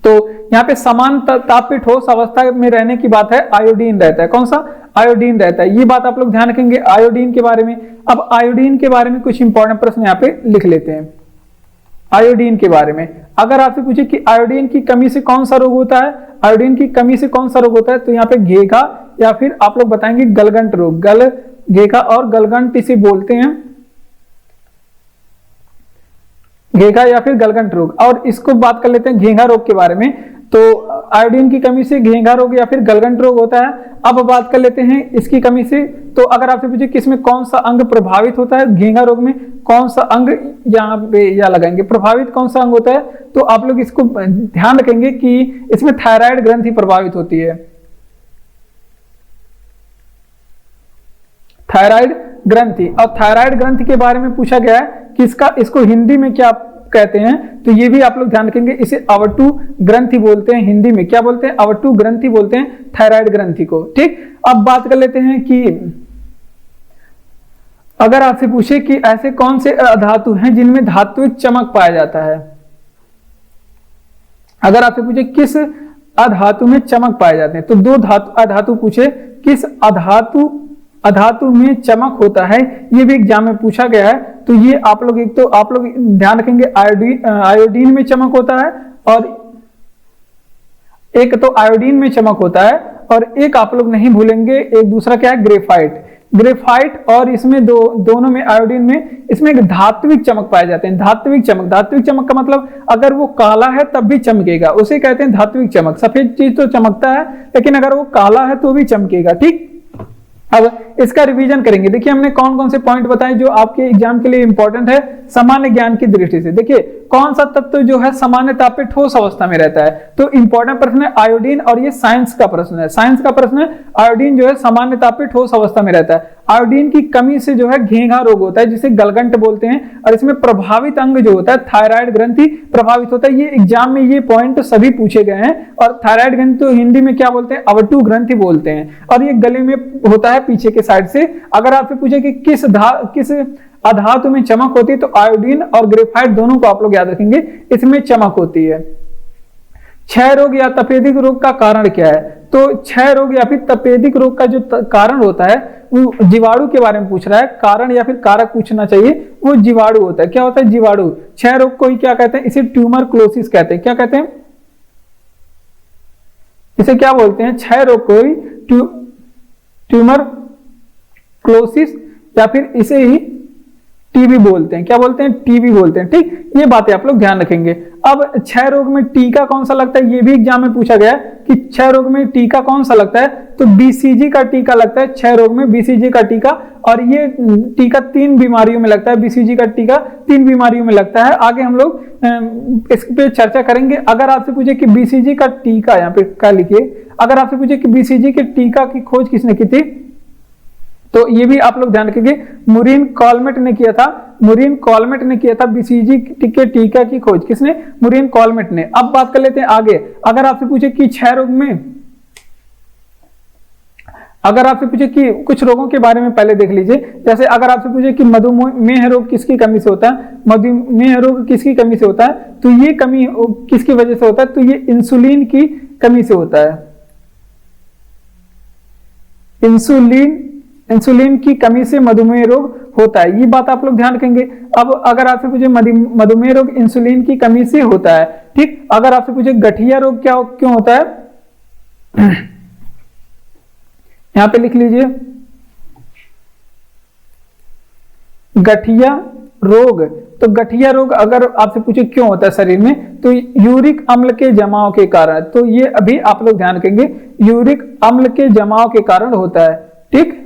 तो यहाँ पे समान ताप पे ठोस अवस्था में रहने की बात है, आयोडीन रहता है। कौन सा? आयोडीन रहता है। ये बात आप लोग ध्यान रखेंगे आयोडीन के बारे में। अब आयोडीन के बारे में कुछ इंपॉर्टेंट प्रश्न यहाँ पे लिख लेते हैं। आयोडीन के बारे में अगर आपसे पूछे कि आयोडीन की कमी से कौन सा रोग होता है, आयोडीन की कमी से कौन सा रोग होता है, तो यहाँ पे घेघा या फिर आप लोग बताएंगे गलगंट रोग। घेघा और गलगंट इसे बोलते हैं, घेघा या फिर गलगंट रोग। और इसको बात कर लेते हैं घेघा रोग के बारे में। तो आयोडीन की कमी से घेघा रोग या फिर गलगंट रोग होता है। अब बात कर लेते हैं इसकी कमी से। तो अगर आपसे पूछे किसमें कौन सा अंग प्रभावित होता है, घेघा रोग में कौन सा अंग यहाँ पे या लगाएंगे, प्रभावित कौन सा अंग होता है? तो आप लोग इसको ध्यान रखेंगे कि इसमें थायराइड ग्रंथि प्रभावित होती है। थायराइड ग्रंथि। और थायराइड ग्रंथि के बारे में पूछा गया है कि इसको हिंदी में क्या कहते हैं, तो ये भी आप लोग ध्यान रखेंगे। इसे अवटु ग्रंथि बोलते हैं। हिंदी में क्या बोलते हैं? अवटु ग्रंथि बोलते हैं थायराइड ग्रंथि को। ठीक, अब बात कर लेते हैं कि अगर आपसे पूछे कि ऐसे कौन से अधातु हैं जिनमें धात्विक चमक पाया जाता है। अगर आपसे पूछे किस अधातु में चमक पाए जाते हैं, तो दो अधातु पूछे, किस अधातु में चमक होता है, ये भी एग्जाम में पूछा गया है। तो ये आप लोग ध्यान रखेंगे आयोडीन में चमक होता है। और एक तो आयोडीन में चमक होता है और एक आप लोग नहीं भूलेंगे, एक दूसरा क्या है? ग्रेफाइट। और इसमें दोनों में, आयोडीन में, इसमें एक धात्विक चमक पाए जाते हैं। धात्विक चमक का मतलब अगर वो काला है तब भी चमकेगा, उसे कहते हैं धात्विक चमक। सफेद चीज तो चमकता है, लेकिन अगर वो काला है तो भी चमकेगा। ठीक, अब इसका रिवीजन करेंगे। देखिए हमने कौन कौन से पॉइंट बताए जो आपके एग्जाम के लिए इंपॉर्टेंट है सामान्य ज्ञान की दृष्टि से। देखिए कौन सा तत्व जो है सामान्य ताप पे ठोस अवस्था में रहता है, तो इंपॉर्टेंट प्रश्न है आयोडीन। और ये साइंस का प्रश्न है। आयोडीन जो है सामान्य ताप पे ठोस अवस्था में रहता है। आयोडीन की कमी से जो है घेघा रोग होता है, जिसे गलगंट बोलते हैं। और इसमें प्रभावित अंग जो होता है थायराइड ग्रंथि प्रभावित होता है। ये एग्जाम में ये पॉइंट सभी पूछे गए हैं। और थायराइड ग्रंथि तो हिंदी में क्या बोलते हैं? अवटु ग्रंथि बोलते हैं। और ये गले में होता है पीछे के साइड से। अगर आपसे पूछे कि किस अधातु में चमक होती है, तो आयोडीन और ग्रेफाइट दोनों को आप लोग याद रखेंगे, इसमें चमक होती है। क्षय रोग या तपेदिक रोग का कारण क्या है? तो क्षय रोग या फिर तपेदिक रोग का जो कारण होता है वो जीवाणु के बारे में पूछ रहा है। कारण या फिर कारक पूछना चाहिए, वो जीवाणु होता है। क्या होता है? जीवाणु। क्षय रोग को ही क्या कहते हैं? इसे ट्यूबरक्लोसिस कहते हैं। क्या कहते हैं? इसे क्या बोलते हैं, क्षय रोग को ही ट्यूमर क्लोसिस या फिर इसे ही टीबी बोलते हैं। क्या बोलते हैं, टीबी बोलते हैं। ठीक, ये बातें आप लोग ध्यान रखेंगे। अब क्षय रोग में टीका कौन सा लगता है, ये भी एग्जाम में पूछा गया कि क्षय रोग में टीका कौन सा लगता है, तो बीसीजी का टीका लगता है क्षय रोग में, बीसीजी का टीका। और ये टीका 3 बीमारियों में लगता है, बीसीजी का टीका 3 बीमारियों में लगता है। आगे हम लोग इस पे चर्चा करेंगे। अगर आपसे पूछे कि बीसीजी का टीका, यहाँ पे क्या लिखिए, अगर आपसे पूछे कि बीसीजी के टीका की खोज किसने की थी, तो ये भी आप लोग ध्यान रखेंगे, मुरीन कॉलमेट ने किया था, मुरीन कॉलमेट ने किया था बीसीजी के टीका की खोज। किसने, मुरीन कॉलमेट ने। अब बात कर लेते हैं आगे। अगर आपसे पूछे कि क्षय रोग में, अगर आपसे पूछे कि कुछ रोगों के बारे में पहले देख लीजिए। जैसे अगर आपसे पूछे कि मधुमेह रोग किसकी कमी से होता है, मधुमेह रोग किसकी कमी से होता है, तो ये कमी किसकी वजह से होता है, तो ये इंसुलिन की कमी से होता है। इंसुलिन की कमी से मधुमेह रोग होता है, ये बात आप लोग ध्यान रखेंगे। अब अगर आपसे पूछे मधुमेह रोग इंसुलिन की कमी से होता है। ठीक, अगर आपसे पूछे गठिया रोग क्यों होता है, यहां पे लिख लीजिए, गठिया रोग। तो गठिया रोग अगर आपसे पूछे क्यों होता है शरीर में, तो यूरिक अम्ल के जमाव के कारण। तो ये अभी आप लोग ध्यान रखेंगे, यूरिक अम्ल के जमाव के कारण होता है। ठीक,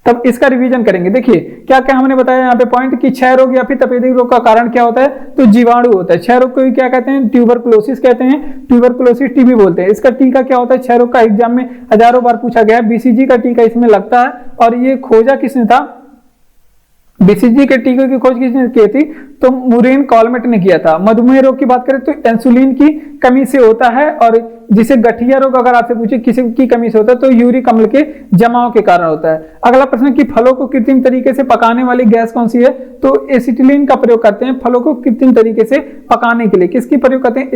तब इसका रिवीजन करेंगे। देखिए क्या क्या हमने बताया यहाँ पे पॉइंट, कि क्षय रोग या फिर तपेदिक रोग का कारण क्या होता है, तो जीवाणु होता है। क्षय रोग को क्या कहते हैं, ट्यूबरकुलोसिस कहते हैं, ट्यूबरकुलोसिस टीबी बोलते हैं। इसका टीका क्या होता है, क्षय रोग का एग्जाम में हजारों बार पूछा गया है, बीसीजी का टीका इसमें लगता है। और ये खोजा किसने था, बीसीजी के टीके की खोज किसने की थी, तो मुरीन कॉलमेट ने किया था। मधुमेह रोग की बात करें तो इंसुलिन की कमी से होता है, और जिसे गठिया रोग अगर आपसे पूछे किसी की कमी से होता है, तो यूरिक अम्ल के जमाव के कारण होता है। अगला प्रश्न कि फलों को कृत्रिम तरीके से पकाने वाली गैस कौन सी है, तो एसिटिलीन का प्रयोग करते हैं फलों को कृत्रिम तरीके से पकाने के लिए। किसकी प्रयोग करते हैं,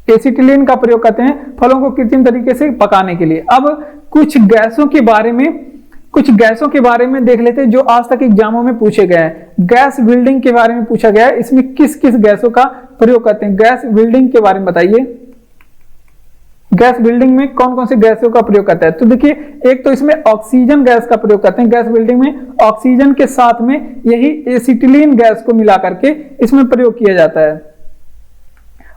एसिटिलीन का प्रयोग करते हैं फलों को कृत्रिम तरीके से पकाने के लिए। अब कुछ गैसों के बारे में देख लेते हैं जो आज तक एग्जामों में पूछे गए हैं। गैस बिल्डिंग के बारे में पूछा गया है, इसमें किस किस गैसों का प्रयोग करते हैं, गैस बिल्डिंग के बारे में बताइए। गैस बिल्डिंग में कौन कौन सी गैसों का प्रयोग करता है, तो देखिए एक तो इसमें ऑक्सीजन गैस का प्रयोग करते हैं। गैस बिल्डिंग में ऑक्सीजन के साथ में यही एसिटिलीन गैस को मिला करके इसमें प्रयोग किया जाता है।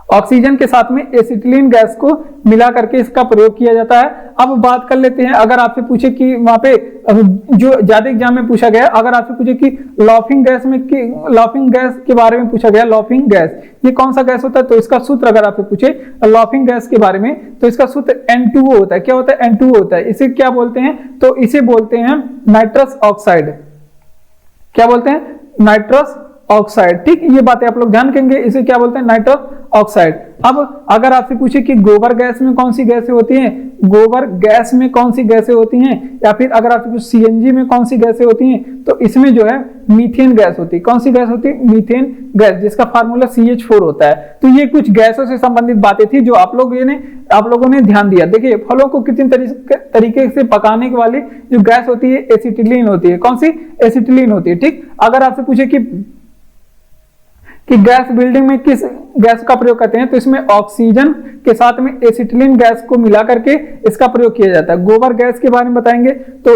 ऑक्सीजन के साथ में एसिटिलीन गैस को मिला करके इसका प्रयोग किया जाता है। अब बात कर लेते हैं, अगर आपसे पूछे कि वहां पे जो ज्यादा एग्जाम में पूछा गया, अगर आपसे पूछे कि लॉफिंग गैस के बारे में पूछा गया, लॉफिंग गैस ये कौन सा गैस होता है, तो इसका सूत्र अगर आपसे पूछे लॉफिंग गैस के बारे में, तो इसका सूत्र N2O होता है। क्या होता है, N2O होता है। इसे क्या बोलते हैं, तो इसे बोलते हैं नाइट्रस ऑक्साइड। क्या बोलते हैं, नाइट्रस ऑक्साइड। ठीक, ये बातें आप लोग ध्यान रखेंगे, इसे क्या बोलते हैं, नाइट्रस ऑक्साइड। अब अगर आपसे पूछे कि गोबर गैस में कौन सी गैसें होती हैं, गोबर गैस में कौन सी गैसें होती हैं, या फिर अगर आपसे पूछे सीएनजी में कौन सी गैसें होती हैं, तो इसमें जो है मीथेन गैस होती है। कौन सी गैस होती है, मीथेन गैस, जिसका फार्मूला CH4 होता है। तो ये कुछ गैसों से संबंधित बातें थी जो आप लोगों ने ध्यान दिया। देखिए फलों को कृत्रिम तरीके से पकाने वाली जो गैस होती है एसिटिलीन होती है। कौन सी, एसिटिलीन होती है। ठीक, अगर आपसे पूछे कि गैस बिल्डिंग में किस गैस का प्रयोग करते हैं, तो इसमें ऑक्सीजन के साथ में एसिटिलीन गैस को मिला करके इसका प्रयोग किया जाता है। गोबर गैस के बारे में बताएंगे तो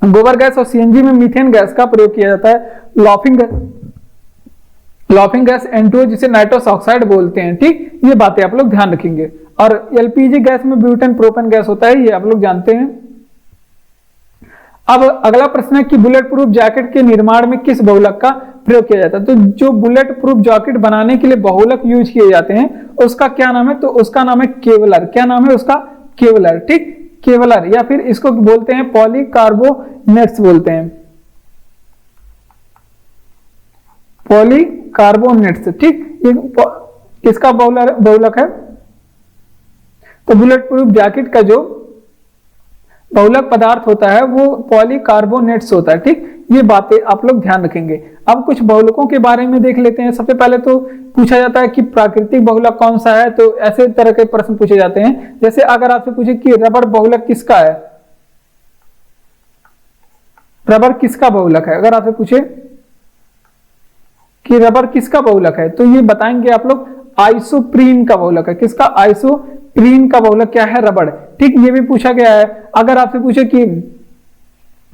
गोबर गैस और सीएनजी में मीथेन गैस का प्रयोग किया जाता है। लॉफिंग गैस N2O जिसे नाइट्रस ऑक्साइड बोलते हैं। ठीक, ये बातें आप लोग ध्यान रखेंगे। और एलपीजी गैस में ब्यूटेन प्रोपेन गैस होता है, ये आप लोग जानते हैं। अब अगला प्रश्न है कि बुलेट प्रूफ जैकेट के निर्माण में किस बहुलक का प्रयोग किया जाता है, तो जो बुलेट प्रूफ जैकेट बनाने के लिए बहुलक यूज किए जाते हैं उसका क्या नाम है, तो उसका नाम है केवलर। क्या नाम है उसका, केवलर। ठीक, केवलर, या फिर इसको बोलते हैं पॉलीकार्बोनेट्स बोलते हैं, पॉलीकार्बोनेट्स। ठीक, ये किसका बहुलक है, तो बुलेट प्रूफ जैकेट का जो बहुलक पदार्थ होता है वो पॉलीकार्बोनेट्स होता है। ठीक, ये बातें आप लोग ध्यान रखेंगे। अब कुछ बहुलकों के बारे में देख लेते हैं। सबसे पहले तो पूछा जाता है कि प्राकृतिक बहुलक कौन सा है, तो ऐसे तरह के प्रश्न पूछे जाते हैं। जैसे अगर आपसे पूछे कि रबर बहुलक किसका है, रबर किसका बहुलक है, अगर आपसे पूछे कि रबर किसका बहुलक है, तो ये बताएंगे आप लोग आइसोप्रीन का बहुलक है। किसका? आइसोप्रीन का बहुलक क्या है? रबड़। ठीक, ये भी पूछा गया है। अगर आपसे पूछे कि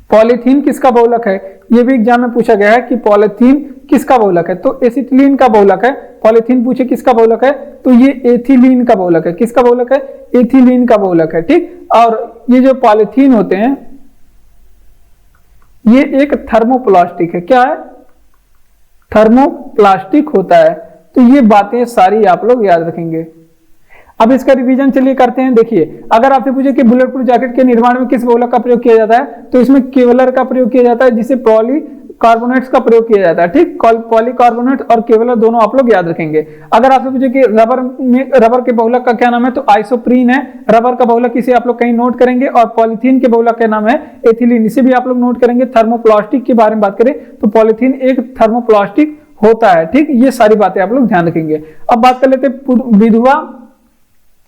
पॉलीथीन किसका बहुलक है, ये भी एग्जाम में पूछा गया है कि पॉलीथीन किसका बहुलक है, तो एसिटिलीन का बहुलक है। पॉलीथीन पूछे किसका बहुलक है, तो ये एथिलीन का बहुलक है। किसका बहुलक है? एथिलीन का बहुलक है। ठीक, और ये जो पॉलीथीन होते हैं ये एक थर्मोप्लास्टिक है। क्या है? थर्मोप्लास्टिक होता है। तो ये बातें सारी आप लोग याद रखेंगे। अब इसका रिवीजन चलिए करते हैं। देखिए, अगर आपसे पूछे कि बुलेट प्रूफ जैकेट के निर्माण में किस बहुलक का प्रयोग किया जाता है, तो इसमें केवलर का प्रयोग किया जाता है, जिसे पॉलीकार्बोनेट्स का प्रयोग किया जाता है। ठीक, पॉलीकार्बोनेट और केवलर दोनों आप लोग याद रखेंगे। अगर आपसे पूछे कि रबर के बहुलक का क्या नाम है, तो आइसोप्रीन है रबर का बहुलक, इसे आप लोग कहीं नोट करेंगे। और पॉलीथीन के बहुलक का नाम है एथिलीन, इसे भी आप लोग नोट करेंगे। थर्मोप्लास्टिक के बारे में बात करें तो पॉलीथीन एक थर्मोप्लास्टिक होता है। ठीक, ये सारी बातें आप लोग ध्यान रखेंगे। अब बात कर लेते हैं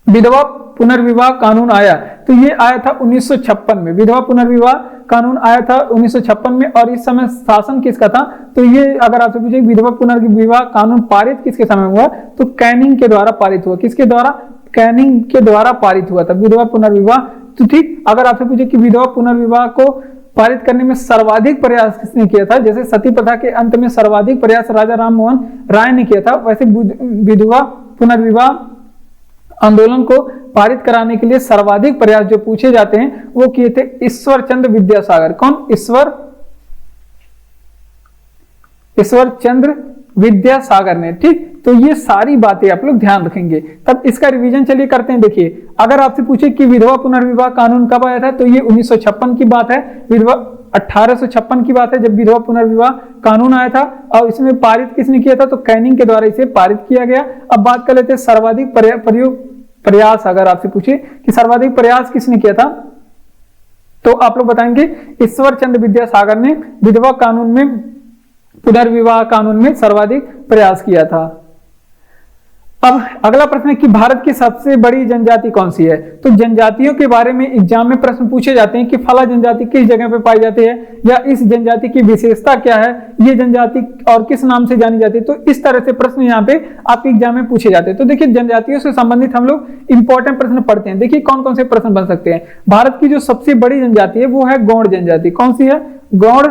विधवा पुनर्विवाह कानून आया, तो ये आया था 1956 में। विधवा पुनर्विवाह कानून आया था 1956 में, और इस समय शासन किसका था, तो ये अगर आपसे पूछे विधवा पुनर्विवाह कानून पारित किसके समय हुआ, तो कैनिंग के द्वारा पारित हुआ। किसके द्वारा? कैनिंग के द्वारा पारित हुआ था विधवा पुनर्विवाह। तो ठीक, अगर आपसे पूछे कि विधवा पुनर्विवाह को पारित करने में सर्वाधिक प्रयास किसने किया था, जैसे सती प्रथा के अंत में सर्वाधिक प्रयास राजा राम मोहन राय ने किया था, वैसे विधवा पुनर्विवाह आंदोलन को पारित कराने के लिए सर्वाधिक प्रयास जो पूछे जाते हैं वो किए थे ईश्वर चंद्र विद्यासागर। कौन? ईश्वर चंद्र विद्यासागर ने। ठीक, तो ये सारी बातें आप लोग ध्यान रखेंगे। तब इसका रिवीजन चलिए करते हैं। देखिए, अगर आपसे पूछे कि विधवा पुनर्विवाह कानून कब आया था, तो ये 1956 की बात है। 1856 की बात है जब विधवा पुनर्विवाह कानून आया था, और इसमें पारित किसने किया था, तो कैनिंग के द्वारा इसे पारित किया गया। अब बात कर लेते हैं सर्वाधिक प्रयास। अगर आपसे पूछे कि सर्वाधिक प्रयास किसने किया था, तो आप लोग बताएंगे ईश्वर चंद्र विद्यासागर ने विधवा कानून में पुनर्विवाह कानून में सर्वाधिक प्रयास किया था। अब अगला प्रश्न है कि भारत की सबसे बड़ी जनजाति कौन सी है, तो जनजातियों के बारे में एग्जाम में प्रश्न पूछे जाते हैं कि फला जनजाति किस जगह पे पाई जाती है, या इस जनजाति की विशेषता क्या है, ये जनजाति और किस नाम से जानी जाती है। तो इस तरह से प्रश्न यहाँ पे आपके एग्जाम में पूछे जाते हैं। तो देखिए, जनजातियों से संबंधित हम लोग इंपॉर्टेंट प्रश्न पढ़ते हैं। देखिए कौन कौन से प्रश्न बन सकते हैं। भारत की जो सबसे बड़ी जनजाति है वो है गौड़ जनजाति। कौन सी है? गौड़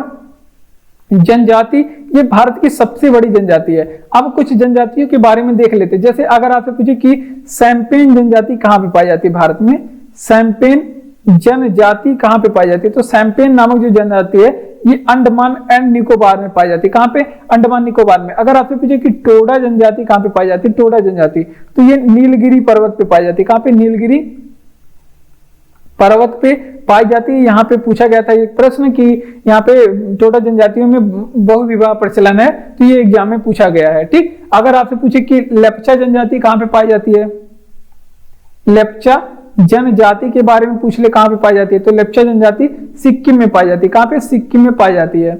जनजाति, ये भारत की सबसे बड़ी जनजाति है। अब कुछ जनजातियों के बारे में देख लेते हैं। जैसे अगर आपसे पूछे कि सैम्पेन जनजाति कहां पे पाई जाती है भारत में, सैम्पेन जनजाति कहां पे पाई जाती है, तो सैम्पेन नामक जो जनजाति है ये अंडमान एंड निकोबार में पाई जाती है। कहां पे? अंडमान निकोबार में। अगर आपसे पूछे कि टोडा जनजाति कहां पे पाई जाती है, टोडा जनजाति, तो ये नीलगिरी पर्वत पे पाई जाती है। कहां पे? नीलगिरी पर्वत पे पाई जाती है। यहाँ पे पूछा गया था एक प्रश्न कि यहाँ पे टोडा जनजातियों में बहुविवाह प्रचलन है, तो ये एग्जाम में पूछा गया है। ठीक, अगर आपसे पूछे कि लेप्चा जनजाति कहाँ पे पाई जाती है, लेप्चा जनजाति के बारे में पूछ ले कहाँ पे पाई जाती है, तो लेप्चा जनजाति सिक्किम में पाई जाती है। कहाँ पे? सिक्किम में पाई जाती है।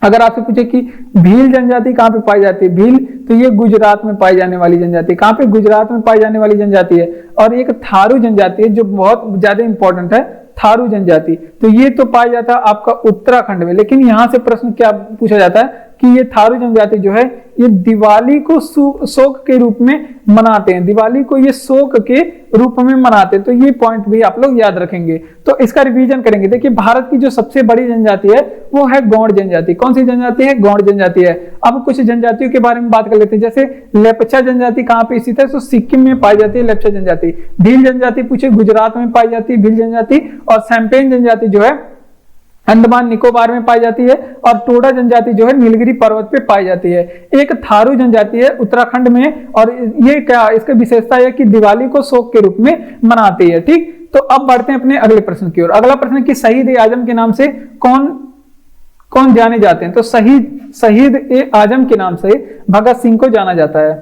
अगर आपसे पूछे कि भील जनजाति कहाँ पे पाई जाती है, भील, तो ये गुजरात में पाई जाने वाली जनजाति। कहाँ पे? गुजरात में पाई जाने वाली जनजाति है। और एक थारू जनजाति है जो बहुत ज्यादा इंपॉर्टेंट है, थारू जनजाति, तो ये तो पाया जाता है आपका उत्तराखंड में। लेकिन यहां से प्रश्न क्या पूछा जाता है कि ये थारू जनजाति जो है ये दिवाली को शोक के रूप में मनाते हैं, दिवाली को ये शोक के रूप में मनाते हैं। तो ये पॉइंट भी आप लोग याद रखेंगे। तो इसका रिवीजन करेंगे। देखिए, भारत की जो सबसे बड़ी जनजाति है वो है गौड़ जनजाति। कौन सी जनजाति है? गौड़ जनजाति है। अब कुछ जनजातियों के बारे में बात कर लेते हैं। जैसे लेप्चा जनजाति कहाँ पे स्थित है, तो सिक्किम में पाई जाती है लेप्चा जनजाति। भील जनजाति पूछे गुजरात में पाई जाती है भील जनजाति। और सैम्पेन जनजाति जो है अंडमान निकोबार में पाई जाती है। और टोडा जनजाति जो है नीलगिरी पर्वत पे पाई जाती है। एक थारू जनजाति है उत्तराखंड में, और ये क्या इसका विशेषता है कि दिवाली को शोक के रूप में मनाती है। ठीक, तो अब बढ़ते हैं अपने अगले प्रश्न की ओर। अगला प्रश्न कि शहीद ए आजम के नाम से कौन कौन जाने जाते हैं, तो शहीद ए आजम के नाम से भगत सिंह को जाना जाता है।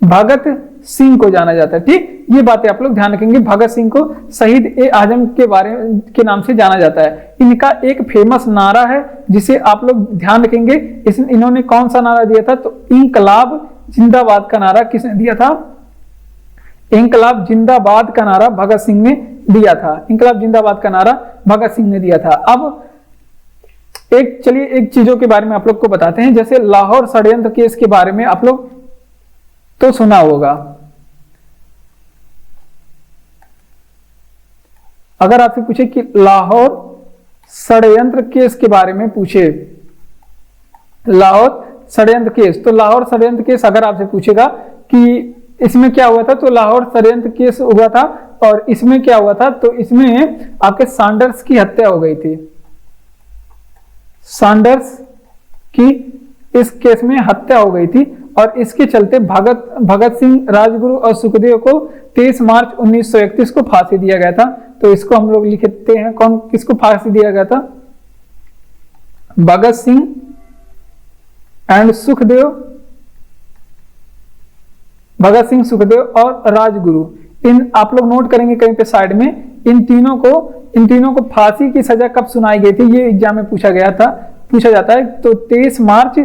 भगत सिंह को जाना जाता है। ठीक, ये बातें आप लोग ध्यान रखेंगे। भगत सिंह को शहीद ए आजम के बारे के नाम से जाना जाता है। इनका एक फेमस नारा है जिसे आप लोग ध्यान रखेंगे। इन्होंने कौन सा नारा दिया था, तो इंकलाब जिंदाबाद का नारा किसने दिया था? इंकलाब जिंदाबाद का नारा भगत सिंह ने दिया था। इंकलाब जिंदाबाद का नारा भगत सिंह ने दिया था। अब चलिए एक चीजों के बारे में आप लोग को बताते हैं, जैसे लाहौर षड्यंत्र केस के बारे में आप लोग तो सुना होगा। अगर आपसे पूछे कि लाहौर षड्यंत्र केस के बारे में पूछे, लाहौर षड्यंत्र केस, तो लाहौर षड्यंत्र केस अगर आपसे पूछेगा कि इसमें क्या हुआ था, तो लाहौर षड्यंत्र केस हुआ था और इसमें क्या हुआ था, तो इसमें आपके सैंडर्स की हत्या हो गई थी। सैंडर्स की इस केस में हत्या हो गई थी और इसके चलते भगत सिंह, राजगुरु और सुखदेव को 23 मार्च 1931 को फांसी दिया गया था। तो इसको हम लोग लिखते हैं, कौन किसको फांसी दिया गया था? भगत सिंह एंड सुखदेव, भगत सिंह, सुखदेव और राजगुरु। इन आप लोग नोट करेंगे कहीं पे साइड में, इन तीनों को फांसी की सजा कब सुनाई गई थी, ये एग्जाम में पूछा जाता है। तो 23 मार्च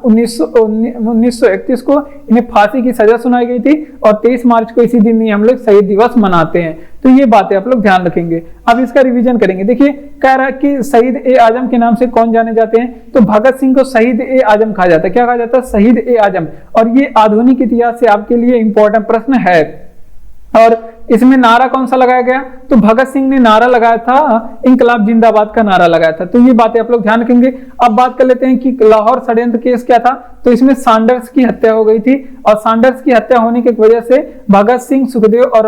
1931 को इन्हें फांसी की सजा सुनाई गई थी और 23 मार्च को इसी दिन ही हम लोग शहीद दिवस मनाते हैं। तो ये बातें आप लोग ध्यान रखेंगे। अब इसका रिवीजन करेंगे। देखिए कह रहा है कि शहीद ए आजम के नाम से कौन जाने जाते हैं, तो भगत सिंह को शहीद ए आजम कहा जाता है। क्या कहा जाता है? शहीद ए आजम। और ये आधुनिक इतिहास से आपके लिए इंपॉर्टेंट प्रश्न है। और इसमें नारा कौन सा लगाया गया, तो भगत सिंह ने नारा लगाया था, इंकलाब जिंदाबाद का नारा लगाया था। तो ये बातें आप लोग ध्यान रखेंगे। अब बात कर लेते हैं कि लाहौर षड्यंत्र केस क्या था। तो इसमें सैंडर्स की हत्या हो गई थी और सैंडर्स की हत्या होने की वजह से भगत सिंह, सुखदेव और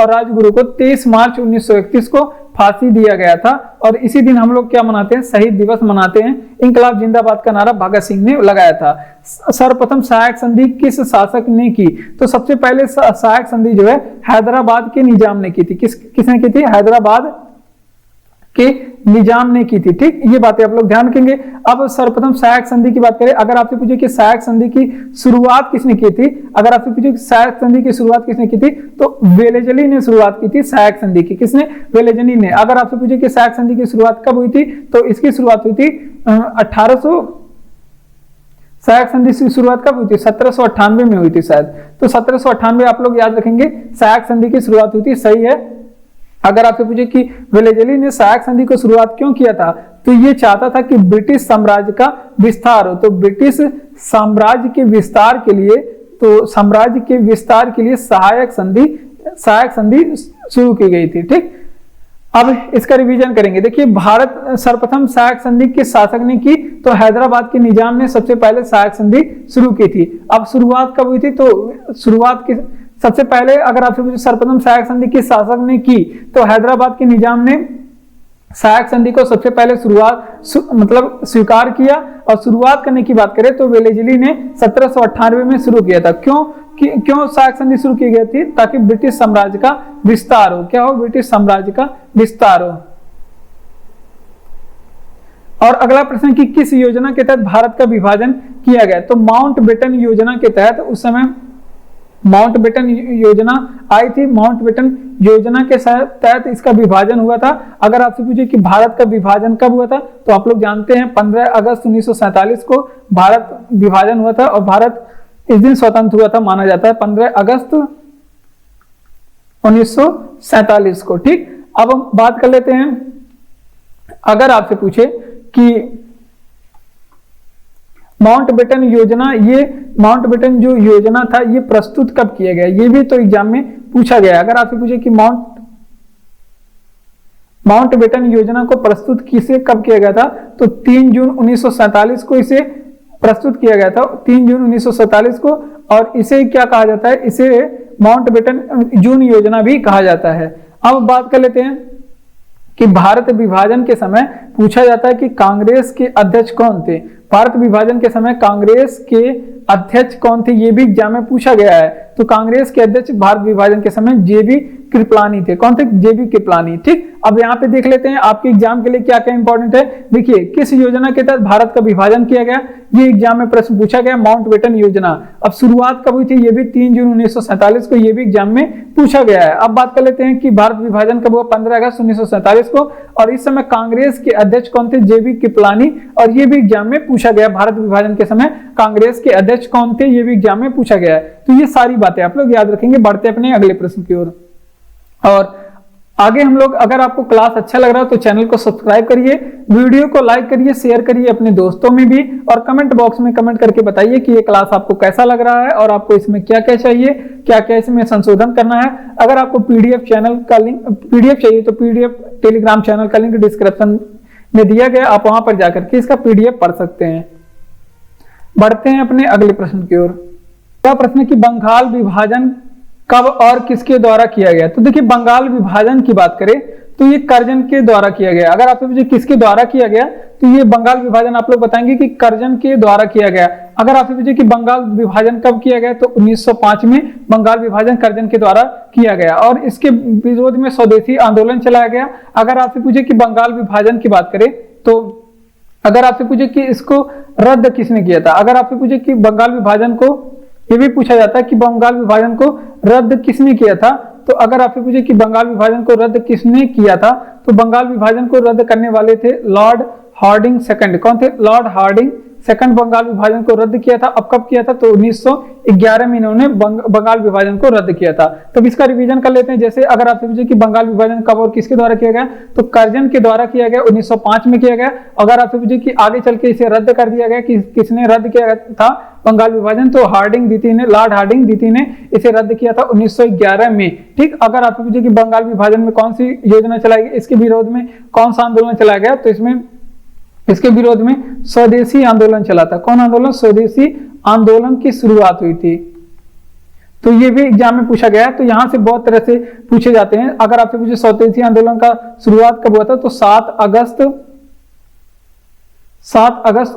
राजगुरु को 23 मार्च 1931 को फांसी दिया गया था। और इसी दिन हम लोग क्या मनाते हैं? शहीद दिवस मनाते हैं। इंकलाब जिंदाबाद का नारा भगत सिंह ने लगाया था। सर्वप्रथम सहायक संधि किस शासक ने की, तो सबसे पहले सहायक संधि जो है हैदराबाद के निजाम ने की थी। किसने की थी? हैदराबाद के निजाम ने की थी। ठीक, ये बातें आप लोग ध्यान रखेंगे। अब सर्वप्रथम सहायक संधि की बात करें। अगर आपसे पूछे कि सहायक संधि की शुरुआत किसने की थी, अगर आपसे पूछे कि सहायक संधि की शुरुआत किसने की थी, तो वेलेजली ने शुरुआत की थी सहायक संधि की। किसने? वेलेजली ने। अगर आपसे पूछे कि सहायक संधि की शुरुआत कब हुई थी, तो इसकी शुरुआत हुई थी 1800, सहायक संधि की शुरुआत कब हुई थी? 1798 में हुई थी शायद। तो 1798 आप लोग याद रखेंगे, सहायक संधि की शुरुआत हुई थी। सही है। अगर आपसे पूछे कि वेलेजली ने सहायक संधि को शुरुआत क्यों किया था, तो ये चाहता था कि ब्रिटिश साम्राज्य का विस्तार हो। तो ब्रिटिश साम्राज्य के विस्तार के लिए, सहायक संधि शुरू की गई थी। ठीक, अब इसका रिवीजन करेंगे। देखिए भारत सर्वप्रथम सहायक संधि किस शासक ने की, तो हैदराबाद के निजाम ने सबसे पहले सहायक संधि शुरू की थी। अब शुरुआत कब हुई थी, तो शुरुआत की सबसे पहले अगर आपसे पूछे सर्वप्रथम सहायक संधि किस शासक ने की, तो हैदराबाद के निजाम ने सहायक संधि को सबसे पहले स्वीकार किया। और शुरुआत करने की बात करें तो वेलेजली ने 1798 में शुरू किया था। क्यों सहायक संधि शुरू की गई थी? ताकि ब्रिटिश साम्राज्य का विस्तार हो। क्या हो? ब्रिटिश साम्राज्य का विस्तार हो। और अगला प्रश्न कि किस योजना के तहत भारत का विभाजन किया गया, तो माउंटबेटन योजना के तहत, उस समय माउंटबेटन योजना आई थी। माउंटबेटन योजना के तहत इसका विभाजन हुआ था। अगर आपसे पूछे कि भारत का विभाजन कब हुआ था, तो आप लोग जानते हैं 15 अगस्त 1947 को भारत विभाजन हुआ था और भारत इस दिन स्वतंत्र हुआ था, माना जाता है 15 अगस्त 1947 को। ठीक, अब हम बात कर लेते हैं। अगर आपसे पूछे कि माउंटबेटन योजना, ये माउंटबेटन जो योजना था ये प्रस्तुत कब किया गया, ये भी तो एग्जाम में पूछा गया। अगर आपसे पूछे कि माउंटबेटन योजना को प्रस्तुत कब किया गया था, तो 3 जून 1947 को इसे प्रस्तुत किया गया था। 3 जून 1947 को। और इसे क्या कहा जाता है? इसे माउंटबेटन जून योजना भी कहा जाता है। अब बात कर लेते हैं कि भारत विभाजन के समय पूछा जाता है कि कांग्रेस के अध्यक्ष कौन थे। भारत विभाजन के समय कांग्रेस के अध्यक्ष कौन थे, ये भी एग्जाम में पूछा गया है। तो कांग्रेस के अध्यक्ष भारत विभाजन के समय जेबी कृपलानी थे। कौन थे? जेबी कृपलानी। ठीक, अब यहाँ पे देख लेते हैं आपके एग्जाम के लिए क्या क्या इंपॉर्टेंट है। देखिए किस योजना के तहत भारत का विभाजन किया गया, ये एग्जाम में प्रश्न पूछा गया, माउंटबेटन योजना। अब शुरुआत कब हुई थी, ये भी 3 जून 1947 को, ये भी एग्जाम में पूछा गया है। अब बात कर लेते हैं कि भारत विभाजन कब हुआ, 15 अगस्त 1947 को। और इस समय कांग्रेस के अध्यक्ष कौन थे? जेबी कृपलानी। और ये भी एग्जाम में पूछा गया, भारत विभाजन के समय कांग्रेस के अध्यक्ष कौन थे, ये भी एग्जाम में पूछा गया है। तो ये सारी बातें आप लोग याद रखेंगे। बढ़ते अपने अगले प्रश्न की ओर। और आगे हम लोग, अगर आपको क्लास अच्छा लग रहा है तो चैनल को सब्सक्राइब करिए, वीडियो को लाइक करिए, शेयर करिए अपने दोस्तों में भी, और कमेंट बॉक्स में कमेंट करके बताइए कि ये क्लास आपको कैसा लग रहा है और आपको इसमें क्या क्या चाहिए, क्या क्या इसमें संशोधन करना है। अगर आपको पीडीएफ चैनल का लिंक, पीडीएफ चाहिए तो पीडीएफ टेलीग्राम चैनल का लिंक डिस्क्रिप्शन में दिया गया, आप वहां पर जाकर के इसका पीडीएफ पढ़ सकते हैं। बढ़ते हैं अपने अगले प्रश्न की ओर। अगला प्रश्न कि बंगाल विभाजन कब और किसके द्वारा किया गया। तो देखिए, बंगाल विभाजन की बात करें तो ये कर्जन के द्वारा किया गया। अगर आपसे पूछे किसके द्वारा किया गया तो ये बंगाल विभाजन आप लोग बताएंगे कि कर्जन के द्वारा किया गया। अगर आपसे पूछे कि बंगाल विभाजन कब किया गया तो 1905 में बंगाल विभाजन कर्जन के द्वारा किया गया, और इसके विरोध में स्वदेशी आंदोलन चलाया गया। अगर आपसे पूछे कि बंगाल विभाजन की बात करें तो अगर आपसे पूछे कि इसको रद्द किसने किया था, अगर आपसे पूछे कि बंगाल विभाजन को, ये भी पूछा जाता है कि बंगाल विभाजन को रद्द किसने किया था, तो अगर आपसे पूछे कि बंगाल विभाजन को रद्द किसने किया था तो बंगाल विभाजन को रद्द करने वाले थे लॉर्ड हार्डिंग सेकंड। कौन थे? लॉर्ड हार्डिंग सेकंड बंगाल विभाजन को रद्द किया था। अब कब किया था? तो 1911 में इन्होंने बंगाल विभाजन को रद्द किया था। तब इसका रिवीजन कर लेते हैं। जैसे अगर आपसे पूछे कि बंगाल विभाजन कब और किसके द्वारा किया गया तो कर्जन के द्वारा किया गया, 1905 में किया गया। अगर आपसे पूछे कि आगे चल के इसे रद्द कर दिया गया, कि किसने रद्द किया था बंगाल विभाजन, तो हार्डिंग द्वितीय ने, लॉर्ड हार्डिंग द्वितीय ने इसे रद्द किया था 1911 में। ठीक, अगर आपसे पूछे कि बंगाल विभाजन में कौन सी योजना चलाई गई, इसके विरोध में कौन सा आंदोलन चलाया गया, तो इसमें इसके विरोध में स्वदेशी आंदोलन चला था। कौन आंदोलन? स्वदेशी आंदोलन की शुरुआत हुई थी। तो ये भी एग्जाम में पूछा गया है, तो यहां से बहुत तरह से पूछे जाते हैं। अगर आपसे पूछे स्वदेशी आंदोलन का शुरुआत कब हुआ था तो 7 अगस्त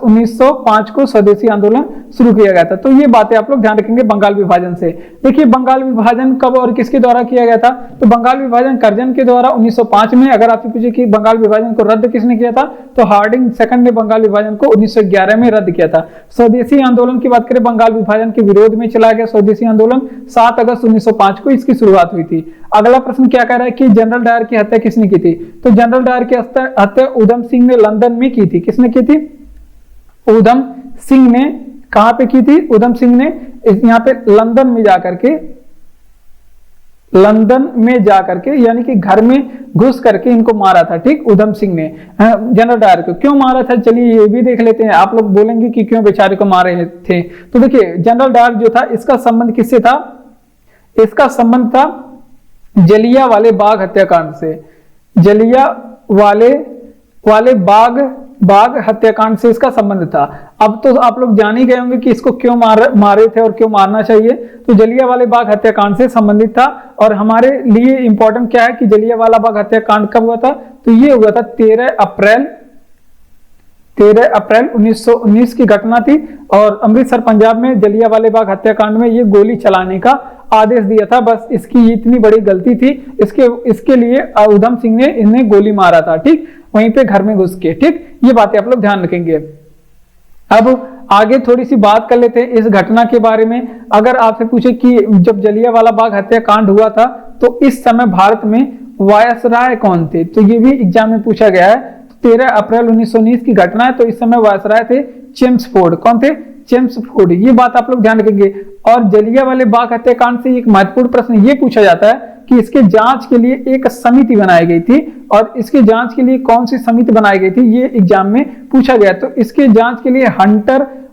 1905 को स्वदेशी आंदोलन शुरू किया गया था। तो ये बातें आप लोग ध्यान रखेंगे बंगाल विभाजन से। देखिए, बंगाल विभाजन कब और किसके द्वारा किया गया था तो बंगाल विभाजन कर्जन के द्वारा 1905 में। अगर आपसे पूछे कि बंगाल विभाजन को रद्द किसने किया था तो हार्डिंग सेकंड ने बंगाल विभाजन को 1911 में रद्द किया था। स्वदेशी आंदोलन की बात करें, बंगाल विभाजन के विरोध में चलाया गया स्वदेशी आंदोलन 7 अगस्त 1905 को इसकी शुरुआत हुई थी। अगला प्रश्न क्या कह रहा है कि जनरल डायर की हत्या किसने की थी, तो जनरल डायर की हत्या उधम सिंह ने लंदन में की थी। किसने की थी? उधम सिंह ने। कहां पे की थी? उधम सिंह ने यहाँ पे लंदन में जाकर के यानी कि घर में घुस करके इनको मारा था। ठीक, उधम सिंह ने जनरल डायर को क्यों मारा था, चलिए ये भी देख लेते हैं। आप लोग बोलेंगे कि क्यों बेचारे को मारे थे, तो देखिए जनरल डायर जो था इसका संबंध किससे था? इसका संबंध था जलिया वाले बाग हत्याकांड से। जलिया वाले बाग हत्याकांड से इसका संबंध था। अब तो आप लोग जान ही गए होंगे कि इसको क्यों मारे थे और क्यों मारना चाहिए। तो जलिया वाले बाग हत्याकांड से संबंधित था। और हमारे लिए इंपॉर्टेंट क्या है कि जलिया वाला बाग हत्याकांड कब हुआ था तो ये हुआ था 13 अप्रैल 1919 की घटना थी। और अमृतसर पंजाब में जलिया वाले बाग हत्याकांड में ये गोली चलाने का आदेश दिया था। बस इसकी इतनी बड़ी गलती थी, इसके लिए उधम सिंह ने इन्हें गोली मारा था। ठीक, वहीं पे घर में घुस के। ठीक, ये बातें आप लोग ध्यान रखेंगे। अब आगे थोड़ी सी बात कर लेते हैं इस घटना के बारे में। अगर आपसे पूछे कि जब जलियांवाला बाग हत्याकांड हुआ था तो इस समय भारत में वायसराय कौन थे, तो ये भी एग्जाम में पूछा गया है। 13 अप्रैल 1919 की घटना है, तो इस समय वायसराय थे चेम्सफोर्ड। कौन थे? चेम्सफोर्ड। ये बात आप लोग ध्यान रखेंगे। और जलियांवाले बाग हत्याकांड से एक महत्वपूर्ण प्रश्न ये पूछा जाता है कि इसके जांच के लिए एक समिति बनाई गई थी, और इसके जांच के लिए कौन सी समिति बनाई गई थी ये एग्जाम में पूछा गया। तो इसके जांच के लिए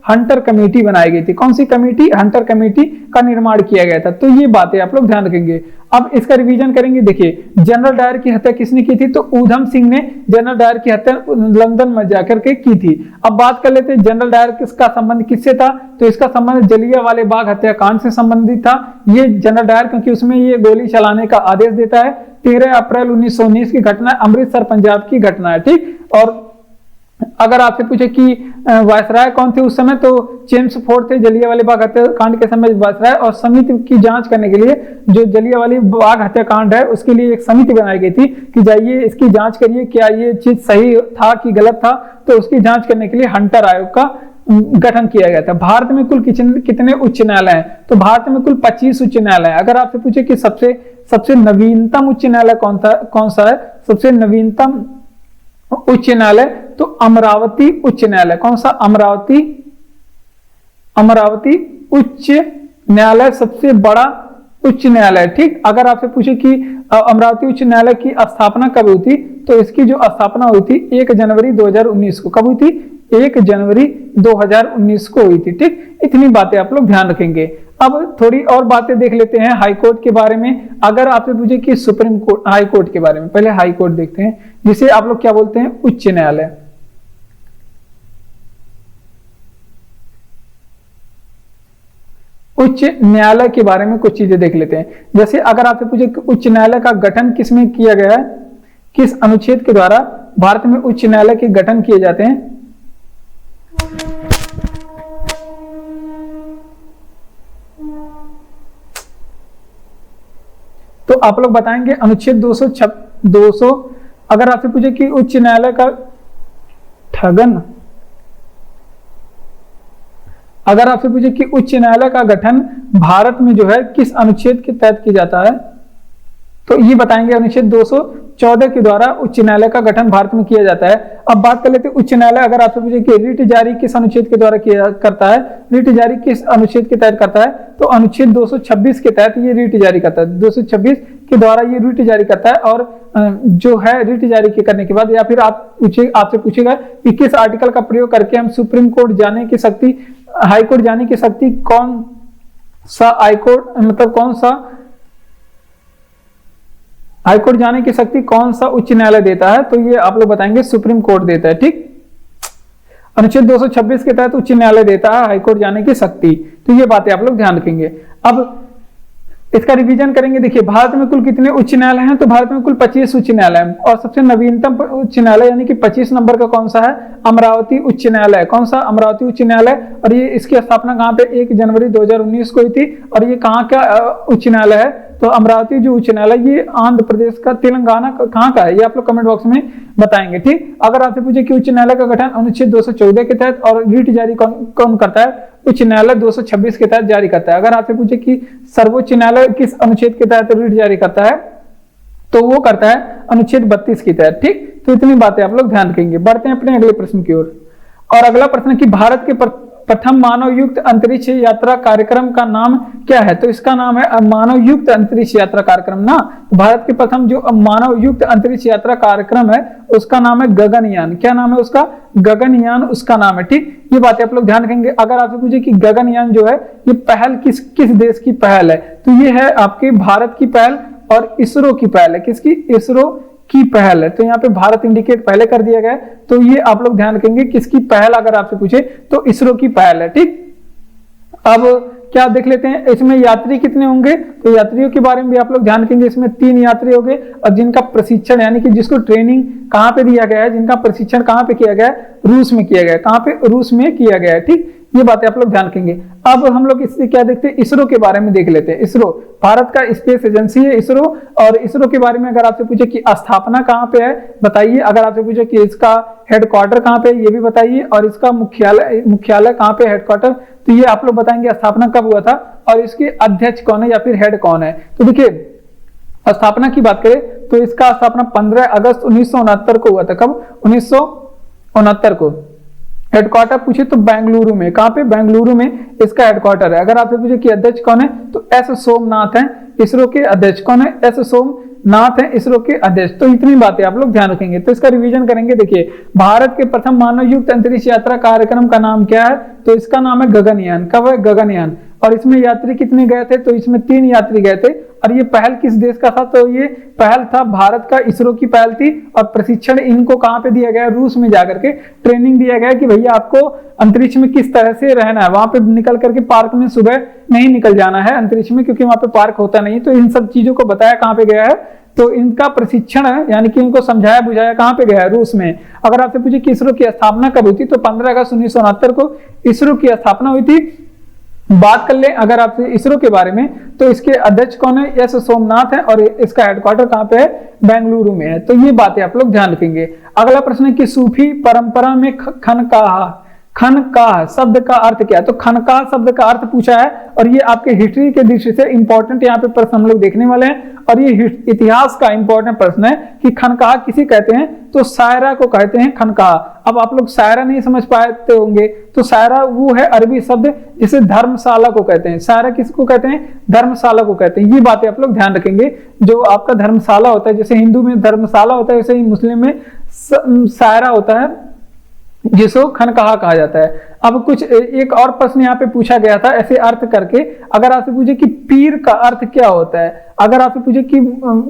हंटर कमेटी बनाई गई थी। कौन सी कमेटी? हंटर कमेटी का निर्माण किया गया था। तो ये बातें आप लोग ध्यान रखेंगे। अब इसका रिवीजन करेंगे। देखिए, जनरल डायर की हत्या किसने की थी, तो ऊधम सिंह ने जनरल डायर की हत्या लंदन में जाकर के की थी। अब बात कर लेते हैं जनरल डायर किसका संबंध किससे था, तो इसका संबंध जलियांवाले बाग हत्याकांड से संबंधित था। ये जनरल डायर क्योंकि उसमें ये गोली चलाने का आदेश देता है। 13 अप्रैल 1919 की घटना, अमृतसर पंजाब की घटना है। ठीक, और अगर आपसे पूछे कि वायसराय कौन थे उस समय, तो चेम्सफोर्ड थे जलियांवाले बाग हत्याकांड के समय वायसराय। और समिति की जांच करने के लिए, जो जलियांवाले बाग हत्याकांड है उसके लिए एक समिति बनाई गई थी कि जाइए इसकी जांच करिए, क्या ये चीज सही था कि गलत था। तो उसकी जांच करने के लिए हंटर आयोग का गठन किया गया था। भारत में कुल कितने उच्च न्यायालय हैं, तो भारत में कुल 25 उच्च न्यायालय है। अगर आपसे पूछे कि सबसे नवीनतम उच्च न्यायालय कौन सा है, सबसे नवीनतम उच्च न्यायालय तो अमरावती उच्च न्यायालय। कौन सा? अमरावती उच्च न्यायालय सबसे बड़ा उच्च न्यायालय। ठीक, अगर आपसे पूछे कि अमरावती उच्च न्यायालय की स्थापना कब हुई थी, तो इसकी जो स्थापना हुई थी 1 जनवरी 2019 को। कब हुई थी? 1 जनवरी 2019 को हुई थी। ठीक, इतनी बातें आप लोग ध्यान रखेंगे। अब थोड़ी और बातें देख लेते हैं हाई कोर्ट के बारे में। अगर आपसे पूछे कि सुप्रीम कोर्ट, हाई कोर्ट के बारे में, पहले हाई कोर्ट देखते हैं, जिसे आप लोग क्या बोलते हैं? उच्च न्यायालय। उच्च न्यायालय के बारे में कुछ चीजें देख लेते हैं। जैसे अगर आपसे पूछे कि उच्च न्यायालय का गठन किसमें किया गया है, किस अनुच्छेद के द्वारा भारत में उच्च न्यायालय के गठन किए जाते हैं? तो आप लोग बताएंगे अनुच्छेद 200। अगर आपसे पूछे कि उच्च न्यायालय का ठगन, अगर आपसे पूछे कि उच्च न्यायालय का गठन भारत में जो है किस अनुच्छेद के तहत किया जाता है, तो ये बताएंगे अनुच्छेद 214 के द्वारा उच्च न्यायालय का गठन भारत में किया जाता है। अब बात कर लेते हैं उच्च न्यायालय, अगर आपसे पूछे कि रिट जारी किस अनुच्छेद के द्वारा किया करता है, रिट जारी किस अनुच्छेद के तहत करता है, तो अनुच्छेद 226 के तहत ये रिट जारी करता है। 226 के द्वारा ये रिट जारी करता है। और जो है रिट जारी करने के बाद, या फिर आपसे पूछेगा कि किस आर्टिकल का प्रयोग करके हम सुप्रीम कोर्ट जाने की शक्ति, हाई कोर्ट जाने की शक्ति कौन सा हाई कोर्ट, मतलब कौन सा हाई कोर्ट जाने की शक्ति कौन सा उच्च न्यायालय देता है, तो ये आप लोग बताएंगे सुप्रीम कोर्ट देता है। ठीक, अनुच्छेद 226 के तहत उच्च न्यायालय देता है हाई कोर्ट जाने की शक्ति। तो ये बातें आप लोग ध्यान रखेंगे। अब इसका रिवीजन करेंगे। देखिए, भारत में कुल कितने उच्च न्यायालय हैं, तो भारत में कुल 25 उच्च न्यायालय हैं। और सबसे नवीनतम उच्च न्यायालय यानी कि 25 नंबर का कौन सा है? अमरावती उच्च न्यायालय। कौन सा? अमरावती उच्च न्यायालय। और ये इसकी स्थापना कहाँ पे? 1 जनवरी 2019 को हुई थी। और ये कहाँ का उच्च न्यायालय है? तो अमरावती जो उच्च न्यायालय, ये आंध्र प्रदेश का, तेलंगाना कहाँ का है, ये आप लोग कमेंट बॉक्स में बताएंगे। ठीक, अगर आपसे पूछे कि उच्च न्यायालय का गठन अनुच्छेद 214 के तहत, और रिट जारी कौन करता है? उच्च न्यायालय 226 के तहत जारी करता है। अगर आपसे पूछे कि सर्वोच्च न्यायालय किस अनुच्छेद के तहत रिट जारी करता है, तो वो करता है अनुच्छेद 32 के तहत। ठीक, तो इतनी बातें आप लोग ध्यान रखेंगे। बढ़ते हैं अपने अगले प्रश्न की ओर। और अगला प्रश्न कि भारत के प्रथम मानव युक्त अंतरिक्ष यात्रा कार्यक्रम का नाम क्या है? तो इसका नाम है मानव युक्त अंतरिक्ष यात्रा कार्यक्रम ना। भारत के प्रथम जो मानव युक्त अंतरिक्ष यात्रा कार्यक्रम है, उसका नाम है गगनयान। क्या नाम है उसका? गगनयान उसका नाम है। ठीक, ये बातें आप लोग ध्यान रखेंगे। अगर आपसे पूछे कि गगनयान जो है, ये पहल किस देश की पहल है, तो ये है आपके भारत की पहल और इसरो की पहल है। किसकी? इसरो की पहल है। तो यहाँ पे भारत इंडिकेट पहले कर दिया गया है। तो ये आप लोग ध्यान रखेंगे किसकी पहल, अगर आपसे पूछे तो इसरो की पहल है। ठीक, अब क्या देख लेते हैं, इसमें यात्री कितने होंगे, तो यात्रियों के बारे में भी आप लोग ध्यान रखेंगे। इसमें 3 यात्री होंगे, और जिनका प्रशिक्षण यानी कि जिसको ट्रेनिंग कहाँ पे दिया गया है, जिनका प्रशिक्षण कहाँ पे किया गया है, रूस में किया गया है। कहाँ पे? रूस में किया गया है। ठीक, ये बातें आप लोग ध्यान रखेंगे। अब हम लोग इससे क्या देखते हैं, इसरो के बारे में देख लेते हैं। इसरो भारत का स्पेस एजेंसी है इसरो। और इसरो के बारे में अगर आपसे पूछे कि स्थापना कहाँ पे है, बताइए। अगर आपसे पूछे कि इसका हेडक्वार्टर कहाँ पे है, ये भी बताइए। और इसका मुख्यालय कहाँ पे, हेडक्वार्टर, तो ये आप लोग बताएंगे। स्थापना कब हुआ था और इसके अध्यक्ष कौन है या फिर हेड कौन है। तो देखिए, स्थापना की बात करें तो इसका स्थापना 15 अगस्त 1969 को हुआ था। कब? 1969 को। हेडक्वार्टर पूछे तो बेंगलुरु में। कहां पे? बेंगलुरु में इसका हेडक्वार्टर है। अगर आपसे पूछे कि अध्यक्ष कौन है, तो एस सोमनाथ हैं इसरो के अध्यक्ष। कौन है? एस सोमनाथ हैं इसरो के अध्यक्ष। तो इतनी बातें आप लोग ध्यान रखेंगे। तो इसका रिवीजन करेंगे। देखिए, भारत के प्रथम मानव युक्त अंतरिक्ष यात्रा कार्यक्रम का नाम क्या है, तो इसका नाम है गगनयान। कब है? गगनयान। और इसमें यात्री कितने गए थे, तो इसमें 3 यात्री गए थे। और ये पहल किस देश का था, तो ये पहल था भारत का, इसरो की पहल थी। और प्रशिक्षण इनको कहां पे दिया गया? रूस में जाकर के ट्रेनिंग दिया गया कि भैया आपको अंतरिक्ष में किस तरह से रहना है। वहां पे निकल करके पार्क में सुबह नहीं निकल जाना है अंतरिक्ष में, क्योंकि वहां पे पार्क होता नहीं। तो इन सब चीजों को बताया कहां पे गया है, तो इनका प्रशिक्षण है, यानी कि इनको समझाया बुझाया कहां पे गया है? रूस में। अगर आपसे पूछे कि इसरो की स्थापना कब हुई थी, तो 15 अगस्त 1969 को इसरो की स्थापना हुई थी। बात कर ले अगर आपसे इसरो के बारे में, तो इसके अध्यक्ष कौन है? एस सोमनाथ है। और इसका हेडक्वार्टर कहां पे है? बेंगलुरु में है। तो ये बातें आप लोग ध्यान रखेंगे। अगला प्रश्न है कि सूफी परंपरा में खनकाह शब्द का अर्थ क्या है, तो खनकाह शब्द का अर्थ पूछा है। और ये आपके हिस्ट्री के दृष्टि से इंपॉर्टेंट यहाँ पे प्रश्न हम लोग देखने वाले हैं। और ये इतिहास का इंपॉर्टेंट प्रश्न है कि खनकाह किसे कहते हैं, तो सायरा को कहते हैं खनकाह। अब आप लोग सायरा नहीं समझ पाते होंगे, तो सायरा वो है अरबी शब्द जिसे धर्मशाला को कहते हैं। सायरा किसको कहते हैं, धर्मशाला को कहते हैं। ये बातें आप लोग ध्यान रखेंगे। जो आपका धर्मशाला होता है, जैसे हिंदू में धर्मशाला होता है, वैसे ही मुस्लिम में सायरा होता है जिसको खनकाह कहा जाता है। अब कुछ एक और प्रश्न यहाँ पे पूछा गया था ऐसे अर्थ करके, अगर आपसे पूछे कि पीर का अर्थ क्या होता है, अगर आपसे पूछे कि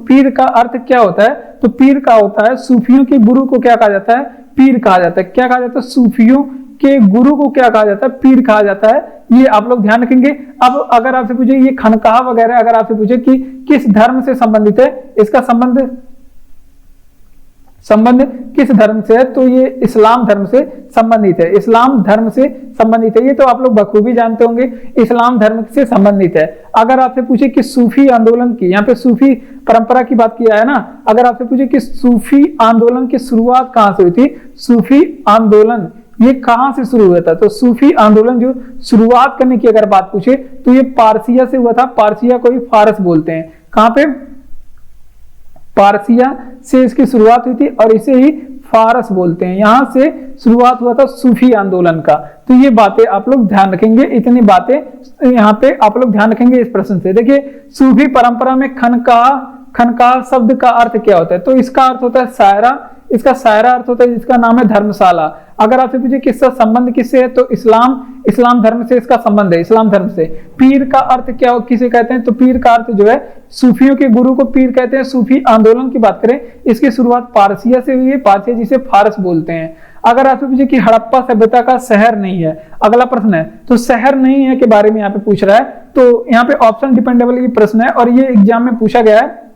पीर का अर्थ क्या होता है, तो पीर का होता है सूफियों के गुरु को क्या कहा जाता है, पीर कहा जाता है। क्या कहा जाता है, सूफियों के गुरु को क्या कहा जाता है, पीर कहा जाता है। ये आप लोग ध्यान रखेंगे। अब अगर आपसे पूछे ये खनकाह वगैरह, अगर आपसे पूछे कि किस धर्म से संबंधित है, इसका संबंध किस धर्म से है, तो ये इस्लाम धर्म से संबंधित है। इस्लाम धर्म से संबंधित है, ये तो आप लोग बखूबी जानते होंगे, इस्लाम धर्म से संबंधित है। अगर आपसे पूछे कि सूफी आंदोलन की, यहाँ पे सूफी परंपरा की बात किया है ना, अगर आपसे पूछे कि सूफी आंदोलन की शुरुआत कहाँ से हुई थी, सूफी आंदोलन ये कहां से शुरू हुआ था, तो सूफी आंदोलन जो शुरुआत करने की अगर बात पूछे तो ये पारसिया से हुआ था। पारसिया को ही फारस बोलते हैं। कहां पे, पारसिया से इसकी शुरुआत हुई थी और इसे ही फारस बोलते हैं। यहां से शुरुआत हुआ था सूफी आंदोलन का। तो ये बातें आप लोग ध्यान रखेंगे, इतनी बातें यहाँ पे आप लोग ध्यान रखेंगे इस प्रश्न से। देखिए सूफी परंपरा में खनकाह शब्द का अर्थ क्या होता है, तो इसका अर्थ होता है सायरा। इसका सायरा अर्थ होता है जिसका नाम है धर्मशाला। अगर आपसे पूछे किसका संबंध किससे है, तो इस्लाम धर्म से इसका संबंध है, इस्लाम धर्म से। पीर का अर्थ क्या किसे कहते हैं, तो पीर का अर्थ जो है सूफियों के गुरु को पीर कहते हैं। सूफी आंदोलन की बात करें, इसकी शुरुआत पारसिया से हुई है, पारसिया जिसे फारस बोलते हैं। अगर आपसे पूछे कि हड़प्पा सभ्यता का शहर नहीं है, अगला प्रश्न है, तो शहर नहीं है के बारे में यहाँ पे पूछ रहा है। तो यहाँ पे ऑप्शन डिपेंडेबल ये प्रश्न है और ये एग्जाम में पूछा गया है।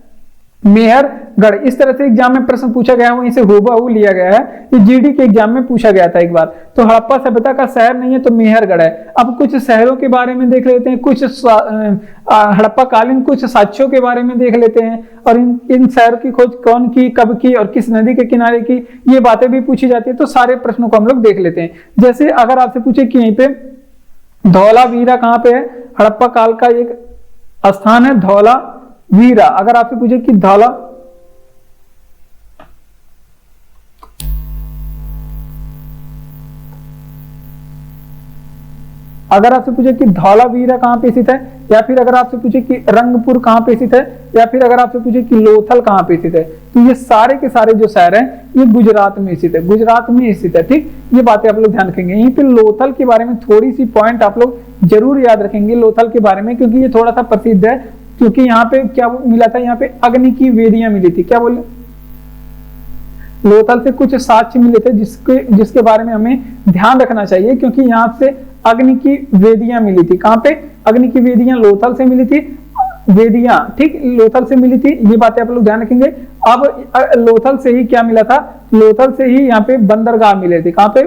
मेहरगढ़, इस तरह से एग्जाम में प्रश्न पूछा गया है, वहीं से हूबहू लिया गया है। ये जीडी के एग्जाम में पूछा गया था एक बार। तो हड़प्पा सभ्यता का शहर नहीं है तो मेहरगढ़ है। अब कुछ शहरों के बारे में देख लेते हैं, कुछ हड़प्पा कालीन कुछ साक्ष्यों के बारे में देख लेते हैं और इन शहरों की खोज कौन की, कब की और किस नदी के किनारे की, ये बातें भी पूछी जाती है। तो सारे प्रश्नों को हम लोग देख लेते हैं। जैसे अगर आपसे पूछे कि यहीं पे धौलावीरा कहाँ पे है, हड़प्पा काल का एक स्थान है धौलावीरा। अगर आपसे पूछे कि अगर आपसे पूछे कि धौलावीरा कहां पे स्थित है, या फिर अगर आपसे पूछे कि रंगपुर कहां पे स्थित है, या फिर अगर आपसे पूछे कि लोथल कहां पे स्थित है, तो ये सारे के सारे जो शहर हैं ये गुजरात में स्थित है, गुजरात में स्थित है। ठीक, ये बातें आप लोग ध्यान रखेंगे। यहीं पे लोथल के बारे में थोड़ी सी पॉइंट आप लोग जरूर याद रखेंगे लोथल के बारे में, क्योंकि ये थोड़ा सा प्रसिद्ध है। क्योंकि यहाँ पे क्या मिला था, यहाँ पे अग्नि की वेदियां मिली थी। क्या बोले, लोथल से कुछ साक्ष्य मिले थे जिसके बारे में हमें ध्यान रखना चाहिए, क्योंकि यहाँ से अग्नि की वेदियां मिली थी। कहां पे, अग्नि की वेदियां लोथल से मिली थी, वेदियां ठीक लोथल से मिली थी। ये बातें आप लोग ध्यान रखेंगे। अब लोथल से ही क्या मिला था, लोथल से ही यहाँ पे बंदरगाह मिले थे। कहां पे,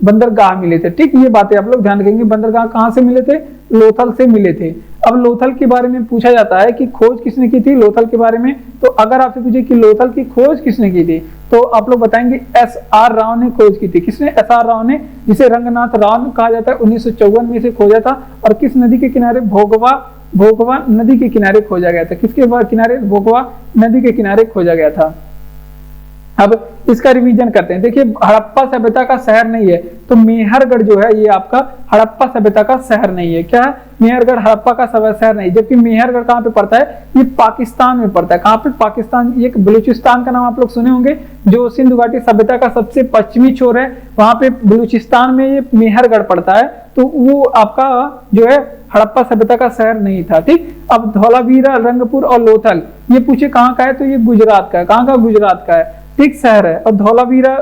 बंदरगाह मिले थे। ठीक, ये बातें आप लोग ध्यान रखेंगे। बंदरगाह कहां से मिले थे, लोथल से मिले थे। अब लोथल के बारे में पूछा जाता है कि खोज किसने की थी लोथल के बारे में, तो अगर आपसे पूछे कि लोथल की खोज किसने की थी, तो आप लोग बताएंगे एस.आर. राव ने खोज की थी। किसने, एस.आर. राव ने, जिसे रंगनाथ राव कहा जाता है। 1954 में इसे खोजा था और किस नदी के किनारे, भोगवा नदी के किनारे खोजा गया था। किसके किनारे, भोगवा नदी के किनारे खोजा गया था। अब इसका रिवीजन करते हैं। देखिए हड़प्पा सभ्यता का शहर नहीं है, तो मेहरगढ़ जो है ये आपका हड़प्पा सभ्यता का शहर नहीं है। क्या है, मेहरगढ़ हड़प्पा का शहर नहीं। जबकि मेहरगढ़ कहाँ पे पड़ता है, ये पाकिस्तान में पड़ता है। कहाँ पे, पाकिस्तान। एक बलूचिस्तान का नाम आप लोग सुने होंगे, जो सिंधु घाटी सभ्यता का सबसे पश्चिमी छोर है, वहां पे बलूचिस्तान में ये मेहरगढ़ पड़ता है। तो वो आपका जो है हड़प्पा सभ्यता का शहर नहीं था। ठीक, अब धौलावीरा, रंगपुर और लोथल ये पूछे कहाँ का है, तो ये गुजरात का है। कहाँ का, गुजरात का है। ठीक, शहर है। और धौलावीरा,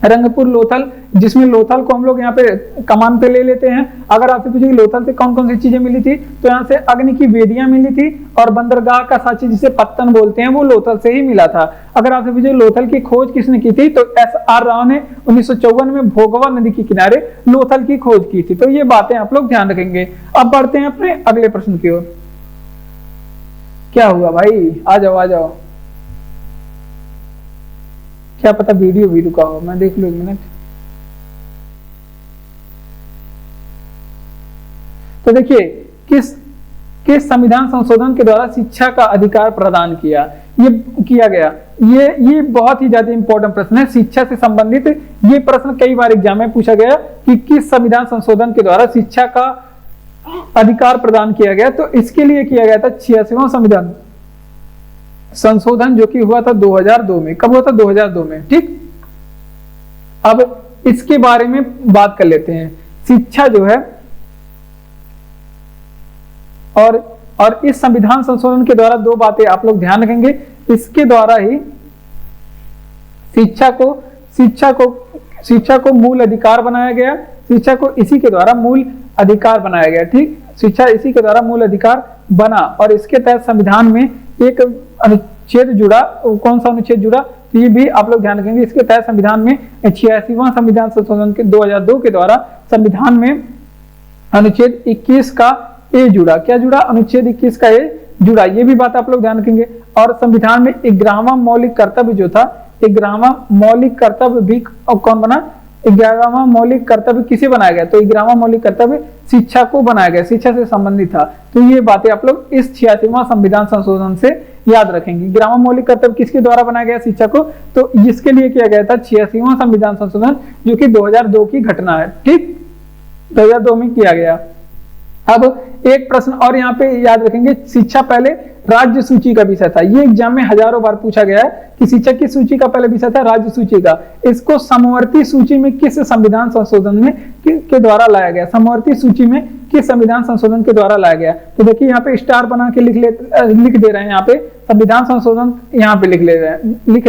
रंगपुर, लोथल, जिसमें लोथल को हम लोग यहाँ पे कमान पे ले लेते हैं। अगर आपसे पूछे कि लोथल से कौन कौन सी चीजें मिली थी, तो यहाँ से अग्नि की वेदियां मिली थी और बंदरगाह का साक्ष्य जिसे पत्तन बोलते हैं वो लोथल से ही मिला था। अगर आपसे पूछे लोथल की खोज किसने की थी, तो एस.आर. राव ने 1954 में भोगवा नदी के किनारे लोथल की खोज की थी। तो ये बातें आप लोग ध्यान रखेंगे। अब बढ़ते हैं अपने अगले प्रश्न की ओर। क्या हुआ भाई, आ जाओ। क्या पता वीडियो भी रुका हो, मैं देख लूं एक मिनट। तो देखिए किस संविधान संशोधन के द्वारा शिक्षा का अधिकार प्रदान किया, ये किया गया। ये बहुत ही ज्यादा इंपॉर्टेंट प्रश्न है, शिक्षा से संबंधित ये प्रश्न कई बार एग्जाम में पूछा गया कि किस संविधान संशोधन के द्वारा शिक्षा का अधिकार प्रदान किया गया। तो इसके लिए किया गया था 86वां संविधान संशोधन, जो कि हुआ था 2002 में। कब हुआ था? 2002 में। ठीक, अब इसके बारे में बात कर लेते हैं। शिक्षा जो है और इस संविधान संशोधन के द्वारा दो बातें आप लोग ध्यान रखेंगे, इसके द्वारा ही शिक्षा को मूल अधिकार बनाया गया, शिक्षा को इसी के द्वारा मूल अधिकार बनाया गया। ठीक, शिक्षा इसी के द्वारा मूल अधिकार बना और इसके तहत संविधान में एक अनुच्छेद जुड़ा। कौन सा अनुच्छेद जुड़ा? तो ये भी आप लोग ध्यान रखेंगे। इसके तहत संविधान में 86वां संविधान संशोधन के 2002 के द्वारा संविधान में अनुच्छेद 21 का ए जुड़ा। क्या जुड़ा? अनुच्छेद 21 का ए जुड़ा। ये भी बात आप लोग ध्यान रखेंगे। और संविधान में 11वां मौलिक कर्तव्य जो था, 11वां मौलिक कर्तव्य भी कौन बना? 11वां मौलिक कर्तव्य किसे बनाया गया? तो 11वां मौलिक कर्तव्य शिक्षा को बनाया गया, शिक्षा से संबंधित था। तो ये बातें आप लोग इस 86वां संविधान संशोधन से याद रखेंगे। 11वां मौलिक कर्तव्य किसके द्वारा बनाया गया? शिक्षा को। तो इसके लिए किया गया था 86वां संविधान संशोधन, जो कि 2002 की घटना है। ठीक, 2002 में किया गया। अब एक प्रश्न और यहाँ पे याद रखेंगे, शिक्षा पहले राज्य सूची का विषय था। ये एग्जाम में हजारों बार पूछा गया है कि शिक्षा की सूची का पहले विषय था राज्य सूची का। इसको समवर्ती सूची में किस संविधान संशोधन में के द्वारा लाया गया? समवर्ती सूची में किस संविधान संशोधन के द्वारा लाया गया? तो देखिए यहाँ पे स्टार बना के लिख दे रहे हैं, यहाँ पे संविधान संशोधन यहाँ पे लिख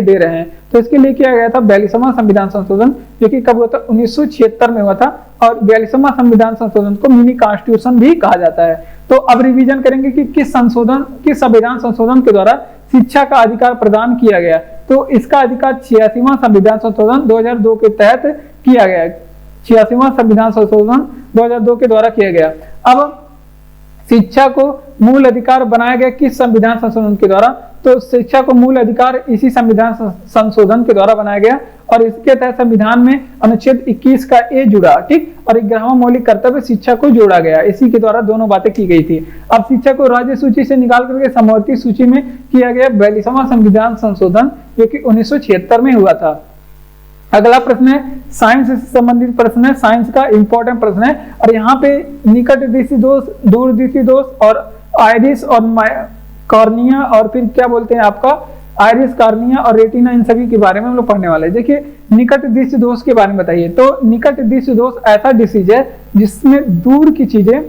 दे रहे हैं। तो इसके लिए किया गया था 42वां संविधान संशोधन, जो कि कब हुआ था? 1976 में हुआ था। और 42वां संविधान संशोधन को मिनी कॉन्स्टिट्यूशन भी कहा जाता है। तो अब रिवीजन करेंगे कि किस संविधान संशोधन के द्वारा शिक्षा का अधिकार प्रदान किया गया। तो इसका अधिकार 86वां संविधान संशोधन 2002 के तहत किया गया। 86वां संविधान संशोधन 2002 के द्वारा किया गया। अब शिक्षा को मूल अधिकार बनाया गया किस संविधान संशोधन के द्वारा? तो शिक्षा को मूल अधिकार इसी संविधान संशोधन के द्वारा बनाया गया और इसके तहत संविधान में अनुच्छेद 21 का ए जुड़ा। ठीक, और 11वां मौलिक कर्तव्य शिक्षा को जोड़ा गया। इसी के द्वारा दोनों बातें की गई थी। अब शिक्षा को राज्य सूची से निकाल करके समवर्ती सूची में किया गया 42वां संविधान संशोधन, जो कि 1976 में हुआ था। अगला प्रश्न है साइंस से संबंधित प्रश्न है, साइंस का इंपॉर्टेंट प्रश्न है। और यहाँ पे निकट दृष्टि दोष, दूर दृष्टि दोष और आइरिस और कॉर्निया और फिर क्या बोलते हैं आपका आइरिस, कॉर्निया और रेटिना, इन सभी के बारे में हम लोग पढ़ने वाले हैं। देखिए निकट दृष्टि दोष के बारे में बताइए। तो निकट दृष्टि दोष ऐसा डिसीज है जिसमें दूर की चीजें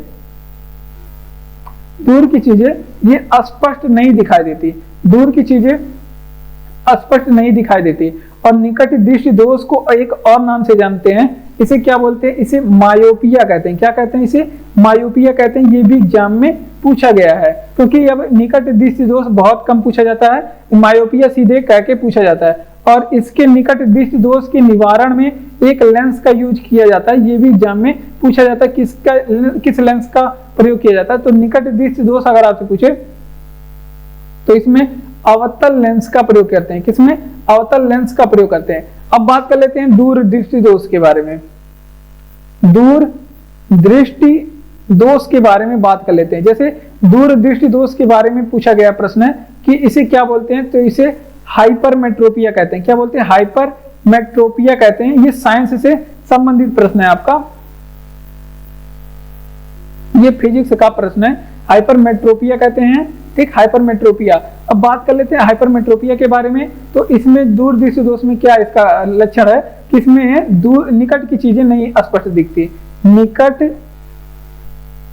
ये स्पष्ट नहीं दिखाई देती, दूर की चीजें स्पष्ट नहीं दिखाई देती। और निकट दृष्टि दोष को एक और नाम से जानते हैं, इसे क्या बोलते हैं? इसे मायोपिया कहते हैं। क्या कहते हैं? इसे मायोपिया कहते हैं। ये भी एग्जाम में पूछा गया है, क्योंकि अब निकट दृष्टि दोष बहुत कम पूछा जाता है, मायोपिया सीधे कह के पूछा जाता है। और इसके निकट दृष्टि दोष के निवारण में एक लेंस का यूज किया जाता है। ये भी एग्जाम में पूछा जाता है, किस लेंस का प्रयोग किया जाता है। तो निकट दृष्टि दोष अगर आपसे पूछे तो इसमें अवतल लेंस का प्रयोग करते हैं। किसमें? अवतल लेंस का प्रयोग करते हैं। अब बात कर लेते हैं दूर दृष्टि दोष के बारे में। दूर दृष्टि दोष के बारे में बात कर लेते हैं। जैसे दूर दृष्टि दोष के बारे में पूछा गया प्रश्न है कि इसे क्या बोलते हैं? तो इसे हाइपरमेट्रोपिया कहते हैं। क्या बोलते हैं? हाइपरमेट्रोपिया कहते हैं। ये साइंस से संबंधित प्रश्न है आपका, ये फिजिक्स का प्रश्न है। हाइपरमेट्रोपिया कहते हैं। ठीक, हाइपरमेट्रोपिया। अब बात कर लेते हैं हाइपरमेट्रोपिया के बारे में। तो इसमें दूर दृष्टि दोष में क्या इसका लक्षण है कि इसमें निकट की चीजें नहीं स्पष्ट दिखती, निकट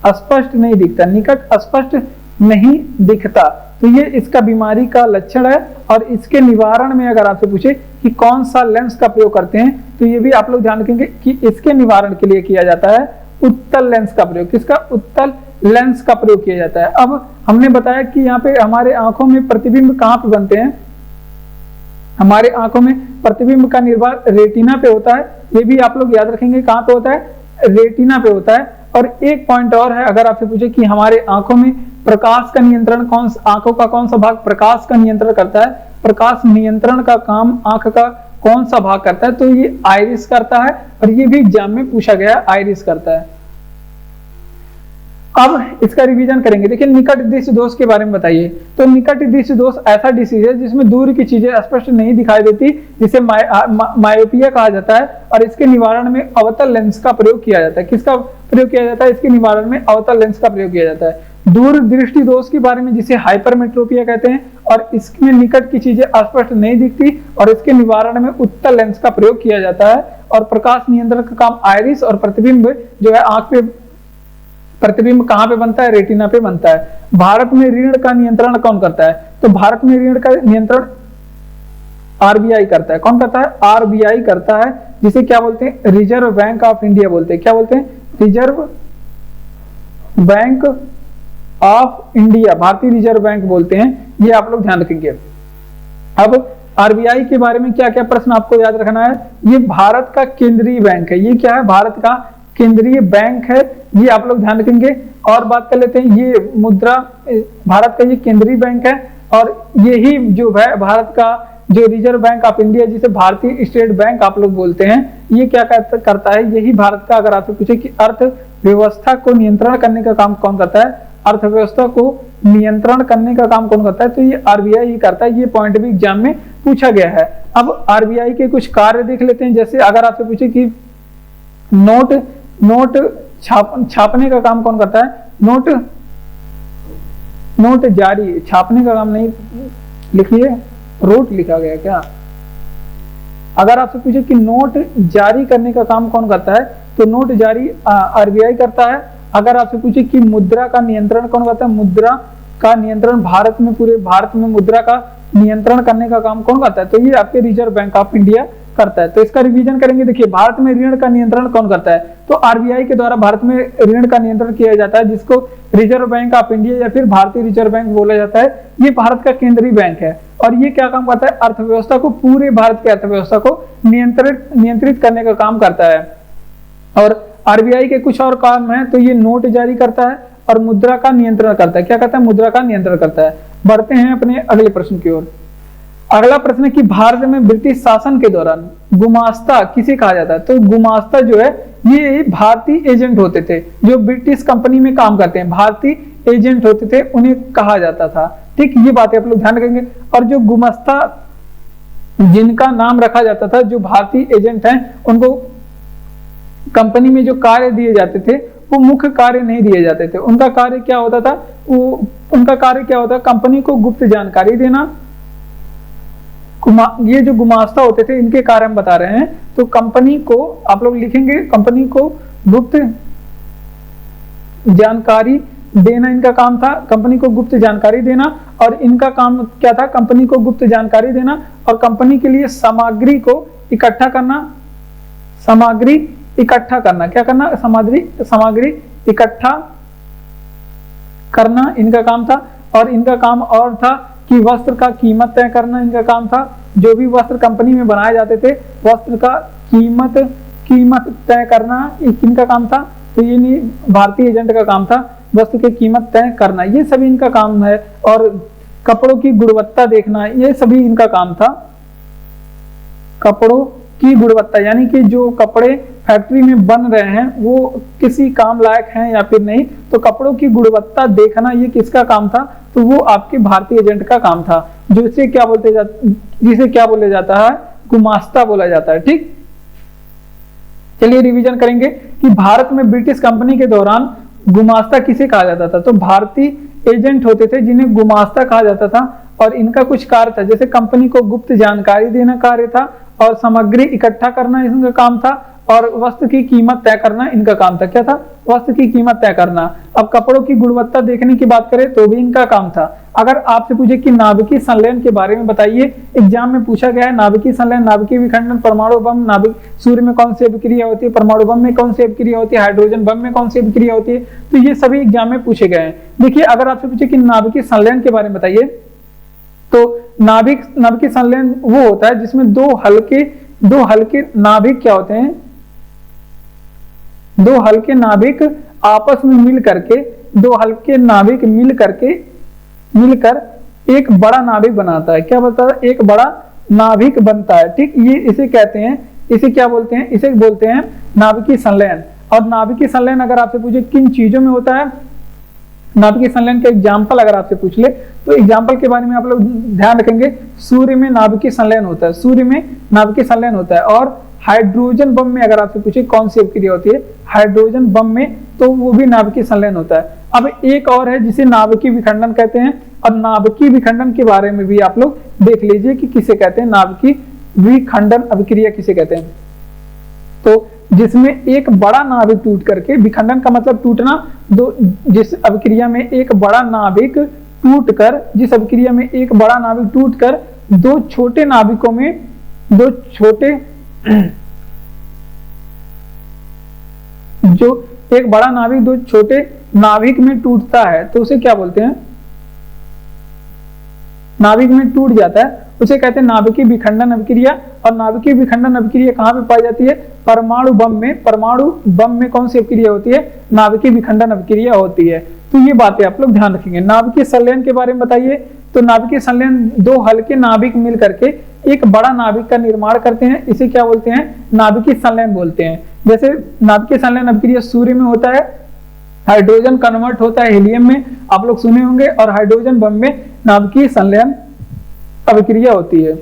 स्पष्ट नहीं दिखता, निकट स्पष्ट नहीं दिखता। तो ये इसका बीमारी का लक्षण है। और इसके निवारण में अगर आपसे पूछे कि कौन सा लेंस का प्रयोग करते हैं, तो ये भी आप लोग ध्यान रखेंगे कि इसके निवारण के लिए किया जाता है उत्तल लेंस का प्रयोग। किसका? उत्तल लेंस का प्रयोग किया जाता है। अब हमने बताया कि यहाँ पे हमारे आंखों में प्रतिबिंब कहाँ पे बनते हैं? हमारे आंखों में प्रतिबिंब का निर्माण रेटिना पे होता है। ये भी आप लोग याद रखेंगे, कहाँ पे होता है? रेटिना पे होता है। और एक पॉइंट और है, अगर आपसे पूछे कि हमारे आंखों में प्रकाश का नियंत्रण आंखों का कौन सा भाग प्रकाश का नियंत्रण करता है? प्रकाश नियंत्रण का काम आंख का कौन सा भाग करता है? तो ये आइरिस करता है। और ये भी एग्जाम में पूछा गया, आइरिस करता है। अब इसका रिवीजन करेंगे। देखिए निकट दृष्टि दोष के बारे में बताइए। तो निकट दृष्टि दोष ऐसा डिसीज है जिसमें दूर की चीजें स्पष्ट नहीं दिखाई देती, जिसे मायोपिया कहा जाता है, और इसके निवारण में अवतल लेंस का प्रयोग किया जाता है। किसका प्रयोग किया जाता है? इसके निवारण में अवतल लेंस का प्रयोग किया जाता है। दूर दृष्टि दोष के बारे में जिसे हाइपरमेट्रोपिया कहते हैं, और इसमें निकट की चीजें स्पष्ट नहीं दिखती, और इसके निवारण में उत्तल लेंस का प्रयोग किया जाता है। और प्रकाश नियंत्रण का काम आइरिस और प्रतिबिंब जो है आंख पे, प्रतिबिंब कहां पे बनता है? रेटिना पे बनता है। भारत में ऋण का नियंत्रण कौन करता है? तो भारत में ऋण का नियंत्रण आरबीआई करता है। कौन करता है? आरबीआई करता है, जिसे क्या बोलते हैं? रिजर्व बैंक ऑफ इंडिया बोलते हैं। क्या बोलते हैं? रिजर्व बैंक ऑफ इंडिया, भारतीय रिजर्व बैंक बोलते हैं। ये आप लोग ध्यान रखेंगे। अब आरबीआई के बारे में क्या क्या प्रश्न आपको याद रखना है? ये भारत का केंद्रीय बैंक है। ये क्या है? भारत का केंद्रीय बैंक है। ये आप लोग ध्यान रखेंगे। और बात कर लेते हैं, ये मुद्रा, भारत का ये केंद्रीय बैंक है, और यही जो है भारत का जो रिजर्व बैंक ऑफ इंडिया, जिसे भारतीय स्टेट बैंक आप लोग बोलते हैं, ये क्या करता है? यही भारत का, अगर आपसे पूछे कि अर्थव्यवस्था को नियंत्रण करने का काम कौन करता है, अर्थव्यवस्था को नियंत्रण करने का काम कौन करता है? तो ये आरबीआई ही करता है। ये पॉइंट भी एग्जाम में पूछा गया है। अब आरबीआई के कुछ कार्य देख लेते हैं। जैसे अगर आपसे पूछे कि नोट छापने का काम कौन करता है? नोट जारी, छापने का काम नहीं, लिखिए रोट लिखा गया क्या? अगर आपसे पूछे कि नोट जारी करने का काम कौन करता है, तो नोट जारी आरबीआई करता है। अगर आपसे पूछे कि मुद्रा का नियंत्रण कौन करता है? मुद्रा का नियंत्रण भारत में, पूरे भारत में मुद्रा का नियंत्रण करने का काम कौन करता है? तो ये आपके रिजर्व बैंक ऑफ इंडिया करता है। तो इसका रिवीजन करेंगे। देखिए भारत में ऋण का नियंत्रण कौन करता है? तो आरबीआई के द्वारा भारत में ऋण का नियंत्रण किया जाता है, जिसको रिजर्व बैंक ऑफ इंडिया या फिर भारतीय रिजर्व बैंक बोला जाता है। ये भारत का केंद्रीय बैंक है, और ये क्या काम करता है? अर्थव्यवस्था को, पूरे भारत की अर्थव्यवस्था को नियंत्रित करने का काम करता है। और आरबीआई के कुछ और काम है, तो ये नोट जारी करता है और मुद्रा का नियंत्रण करता है। क्या करता है? मुद्रा का नियंत्रण करता है। बढ़ते हैं अपने अगले प्रश्न की ओर। अगला प्रश्न है कि भारत में ब्रिटिश शासन के दौरान गुमास्ता किसे कहा जाता है? तो गुमास्ता जो है ये भारतीय एजेंट होते थे, जो ब्रिटिश कंपनी में काम करते हैं, भारतीय एजेंट होते थे, उन्हें कहा जाता था। ठीक, ये बातें आप लोग ध्यान रखेंगे। और जो गुमास्ता जिनका नाम रखा जाता था, जो भारतीय एजेंट हैं, उनको कंपनी में जो कार्य दिए जाते थे वो मुख्य कार्य नहीं दिए जाते थे। उनका कार्य क्या होता था? उनका कार्य क्या होता? कंपनी को गुप्त जानकारी देना। ये जो गुमास्ता होते थे, इनके कार्य हम बता रहे हैं। तो कंपनी को आप लोग लिखेंगे, कंपनी को गुप्त जानकारी देना इनका काम था। कंपनी को गुप्त जानकारी देना, और इनका काम क्या था? कंपनी को गुप्त जानकारी देना और कंपनी के लिए सामग्री को इकट्ठा करना। सामग्री इकट्ठा करना, क्या करना? सामग्री इकट्ठा करना इनका काम था। और इनका काम और था कि वस्त्र का कीमत तय करना इनका काम था। जो भी वस्त्र कंपनी में बनाए जाते थे, वस्त्र का कीमत तय करना इनका काम था। तो ये नहीं भारतीय एजेंट का काम था, वस्त्र की कीमत तय करना, ये सभी इनका काम है। और कपड़ों की गुणवत्ता देखना, ये सभी इनका काम था। कपड़ों की गुणवत्ता यानी कि जो कपड़े फैक्ट्री में बन रहे हैं वो किसी काम लायक हैं या फिर नहीं, तो कपड़ों की गुणवत्ता देखना ये किसका काम था? तो वो आपके भारतीय एजेंट का काम था, जिसे क्या बोला जाता है? गुमास्ता बोला जाता है। ठीक, चलिए रिवीजन करेंगे कि भारत में ब्रिटिश कंपनी के दौरान गुमास्ता किसे कहा जाता था? तो भारतीय एजेंट होते थे जिन्हें गुमास्ता कहा जाता था। और इनका कुछ कार्य था, जैसे कंपनी को गुप्त जानकारी देना कार्य था, और सामग्री इकट्ठा करना इनका काम था, और वस्त्र की कीमत तय करना इनका काम था। क्या था? वस्त्र की कीमत तय करना। अब कपड़ों की गुणवत्ता देखने की बात करें तो भी इनका काम था। अगर आपसे पूछे कि नाभिकीय संलयन के बारे में बताइए, एग्जाम में पूछा गया है नाभिकीय संलयन, नाभिकीय विखंडन, परमाणु बम, नाभिक सूर्य में कौन सी अभिक्रिया होती है, परमाणु बम में कौन सी अभिक्रिया होती है, हाइड्रोजन बम में कौन सी अभिक्रिया होती है, तो ये सभी एग्जाम में पूछे गए हैं। देखिए अगर आपसे पूछे कि नाभिकीय संलयन के बारे में बताइए, तो नाभिकीय संलयन वो होता है जिसमें दो हल्के नाभिक क्या होते हैं? दो हल्के नाभिक आपस में मिलकर एक बड़ा नाभिक बनाता है। क्या बनता है? एक बड़ा नाभिक बनता है। ठीक, ये इसे कहते हैं, इसे क्या बोलते हैं? इसे बोलते हैं नाभिकीय संलयन। और नाभिकीय संलयन अगर आपसे पूछे किन चीजों में होता है, नाभिकीय संलयन का एग्जाम्पल अगर आपसे पूछ ले तो एग्जाम्पल के बारे में आप लोग ध्यान रखेंगे। सूर्य में नाभिकीय संलयन होता है, सूर्य में नाभिकीय संलयन होता है। और हाइड्रोजन बम में अगर आपसे पूछे कौन सी अभिक्रिया होती है, हाइड्रोजन बम में, तो वो भी नाभिकीय संलयन होता है। अब एक और है जिसे नाभिकीय विखंडन कहते हैं। और नाभिकीय विखंडन के बारे में भी आप लोग देख लीजिए कि किसे कहते हैं, नाभिकीय विखंडन अभिक्रिया किसे कहते हैं। तो जिसमें एक बड़ा नाभिक टूट करके, विखंडन का मतलब टूटना, दो, जिस अभिक्रिया में एक बड़ा नाभिक टूट कर, जिस अभिक्रिया में एक बड़ा नाभिक टूट कर दो छोटे नाभिकों में, दो छोटे जो एक बड़ा नाभिक दो छोटे नाभिक में टूटता है तो उसे क्या बोलते हैं, नाभिक में टूट जाता है उसे कहते हैं नाभिकीय विखंडन अभिक्रिया। और नाभिकीय विखंडन अभिक्रिया कहां पे पाई जाती है, परमाणु बम में। परमाणु बम में कौन सी अभिक्रिया होती है, नाभिकीय विखंडन अभिक्रिया होती है। तो ये बातें आप लोग ध्यान रखेंगे। नाभिकीय संलयन के बारे में बताइए। तो नाभिकीय संलयन दो हल्के नाभिक मिल करके एक बड़ा नाभिक का निर्माण करते हैं, इसे क्या बोलते हैं, नाभिकीय संलयन बोलते हैं। जैसे नाभिकीय संलयन अभिक्रिया सूर्य में होता है, हाइड्रोजन कन्वर्ट होता है हीलियम में, आप लोग सुने होंगे। और हाइड्रोजन बम में नाभिकीय संलयन अभिक्रिया होती है।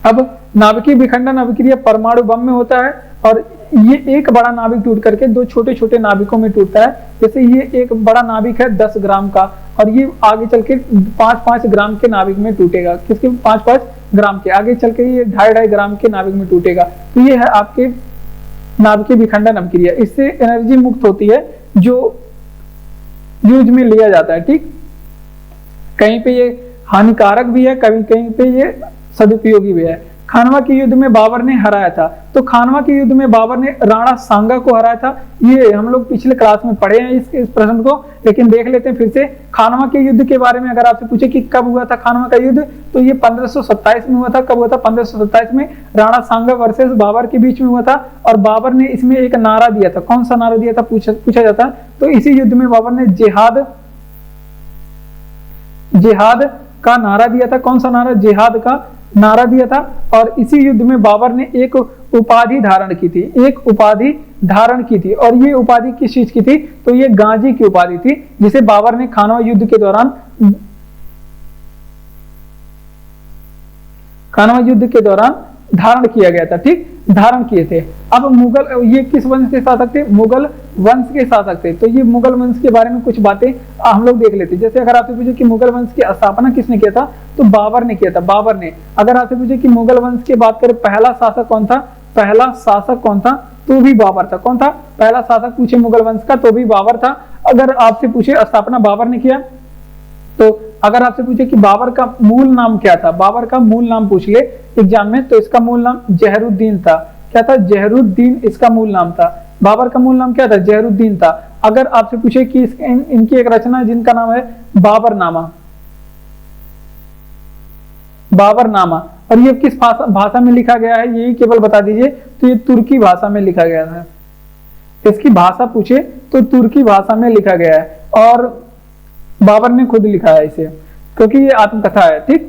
अब नाभिकीय विखंडन अभिक्रिया परमाणु बम में होता है और ये एक बड़ा नाभिक टूट करके दो छोटे छोटे नाभिकों में टूटता है। जैसे ये एक बड़ा नाभिक है 10 ग्राम का और ये आगे चल के 5-5 ग्राम के नाभिक में टूटेगा। किसके, 5-5 ग्राम के, आगे चल के ये 2.5-2.5 ग्राम के नाभिक में टूटेगा। तो ये है आपके नाभिकीय विखंडन अभिक्रिया। इससे एनर्जी मुक्त होती है जो यूज में लिया जाता है। ठीक, कहीं पे ये हानिकारक भी है, कहीं कहीं पे ये सदुपयोगी भी है। खानवा के युद्ध में बाबर ने हराया था। तो खानवा के युद्ध में बाबर ने राणा सांगा को हराया था। ये हम लोग पिछले क्लास में पढ़े हैं इस प्रश्न को, लेकिन देख लेते हैं फिर से। खानवा के युद्ध के बारे में अगर आपसे पूछे कि कब हुआ था खानवा का युद्ध, तो ये 1527 में हुआ था। कब हुआ था, 1527 में राणा सांगा वर्सेस बाबर के बीच में हुआ था। और बाबर ने इसमें एक नारा दिया था। कौन सा नारा दिया था पूछा जाता। तो इसी युद्ध में बाबर ने जिहाद का नारा दिया था। कौन सा नारा, जिहाद का नारा दिया था। और इसी युद्ध में बाबर ने एक उपाधि धारण की थी, एक उपाधि धारण की थी। और ये उपाधि किस चीज की थी, तो ये गाजी की उपाधि थी, जिसे बाबर ने खानवा युद्ध के दौरान धारण किया गया था। ठीक, धारण किए थे। अब मुगल, ये किस वंश के शासक थे, मुगल वंश के शासक थे। तो ये मुगल वंश के बारे में कुछ बातें हम लोग देख लेते हैं। जैसे अगर आपसे पूछे कि मुगल वंश की स्थापना किसने किया था, तो बाबर ने किया था, बाबर ने। अगर आपसे पूछे कि मुगल वंश की बात करें, पहला शासक कौन था, पहला शासक कौन था, तो भी बाबर था। कौन था, पहला शासक पूछे मुगल वंश का, तो भी बाबर था। अगर आपसे पूछे स्थापना बाबर ने किया, तो अगर आपसे पूछे कि बाबर का मूल नाम क्या था, बाबर का मूल नाम पूछ ले एग्जाम में, तो इसका मूल नाम जहरुद्दीन था। क्या था, जहरुद्दीन इसका मूल नाम था। बाबर का मूल नाम क्या था, जहरुद्दीन था। अगर आपसे पूछे कि इनकी एक रचना जिनका नाम है बाबरनामा, बाबरनामा, और ये किस भाषा में लिखा गया है, यही केवल बता दीजिए। तो ये तुर्की भाषा में लिखा गया है। इसकी भाषा पूछे तो तुर्की भाषा में लिखा गया है और बाबर ने खुद लिखा है इसे, क्योंकि ये आत्मकथा है। ठीक,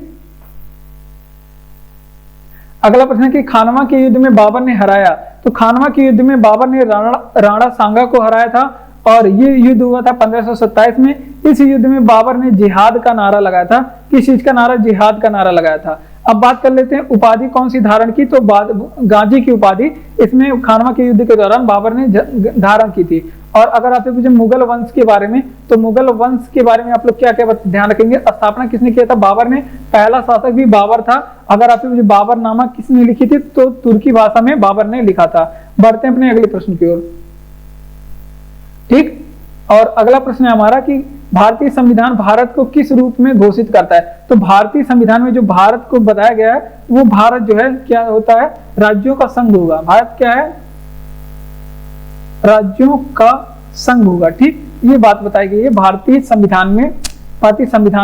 अगला प्रश्न है कि खानवा के युद्ध में बाबर ने हराया। तो खानवा के युद्ध में बाबर ने राणा सांगा को हराया था और ये युद्ध हुआ था 1527 में। इस युद्ध में बाबर ने जिहाद का नारा लगाया था। किस चीज का नारा, जिहाद का नारा लगाया था। अब बात कर लेते हैं उपाधि कौन सी धारण की, तो गाजी की उपाधि इसमें खानवा के युद्ध के दौरान बाबर ने धारण की थी। और अगर आपसे पूछे मुगल वंश के बारे में, तो मुगल वंश के बारे में आप लोग क्या क्या ध्यान रखेंगे। स्थापना किसने किया था, बाबर ने। पहला शासक भी बाबर था। अगर आपसे पूछे बाबरनामा किसने लिखी थी, तो तुर्की भाषा में बाबर ने लिखा था। बढ़ते हैं अपने अगले प्रश्न की ओर। ठीक, और अगला प्रश्न है हमारा कि भारतीय संविधान भारत को किस रूप में घोषित करता है। तो भारतीय संविधान में जो भारत को बताया गया है, वो भारत जो है क्या होता है, राज्यों का संघ होगा। भारत क्या है, राज्यों का संघ होगा। ठीक, ये बात बताई गई है भारतीय संविधान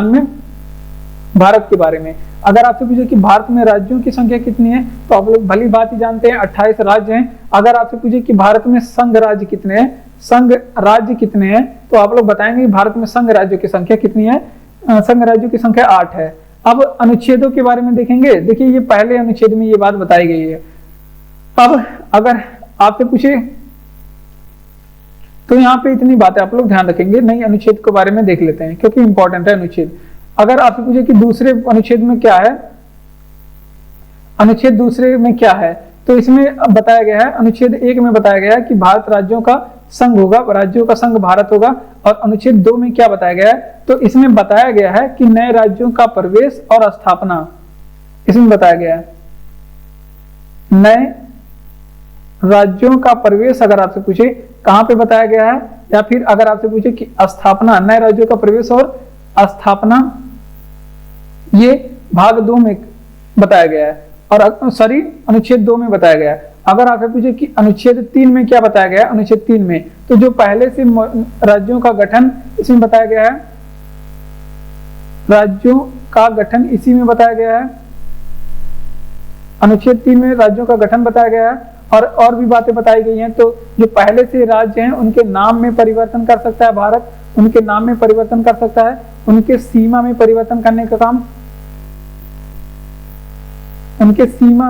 में भारत के बारे में। अगर आपसे पूछे कि भारत में राज्यों की संख्या कितनी है, तो आप लोग भली बात ही जानते हैं 28 राज्य हैं। अगर आपसे पूछे कि भारत में संघ राज्य कितने हैं, संघ राज्य कितने हैं, तो आप लोग बताएंगे कि भारत में संघ राज्यों की संख्या कितनी है। संघ राज्यों की संख्या 8 है। अब अनुच्छेदों के बारे में देखेंगे। देखिए, ये पहले अनुच्छेद में ये बात बताई गई है। अब अगर आपसे पूछे तो यहाँ पे इतनी बातें आप लोग ध्यान रखेंगे। नई अनुच्छेद के बारे में देख लेते हैं क्योंकि इंपॉर्टेंट है अनुच्छेद। अगर आपसे पूछे कि दूसरे अनुच्छेद में क्या है, अनुच्छेद दूसरे में क्या है, तो इसमें बताया गया है, अनुच्छेद 1 में बताया गया है कि भारत राज्यों का संघ होगा, राज्यों का संघ भारत होगा। और अनुच्छेद 2 में क्या बताया गया है, तो इसमें बताया गया है कि नए राज्यों का प्रवेश और स्थापना, इसमें बताया गया है नए राज्यों का प्रवेश। अगर आपसे पूछे कहां पे बताया गया है, या फिर अगर आपसे पूछे कि स्थापना, नए राज्यों का प्रवेश और स्थापना, ये भाग 2 में बताया गया है, और सॉरी अनुच्छेद 2 में बताया गया है। अगर आपसे पूछे कि अनुच्छेद 3 में क्या बताया गया है, अनुच्छेद 3 में तो जो पहले से राज्यों का गठन इसमें बताया गया है, राज्यों का गठन इसी में बताया गया है। अनुच्छेद 3 में राज्यों का गठन बताया गया है, और भी बातें बताई गई हैं। तो जो पहले से राज्य हैं उनके नाम में परिवर्तन कर सकता है भारत, उनके नाम में परिवर्तन कर सकता है, उनके सीमा में परिवर्तन करने का काम, उनके सीमा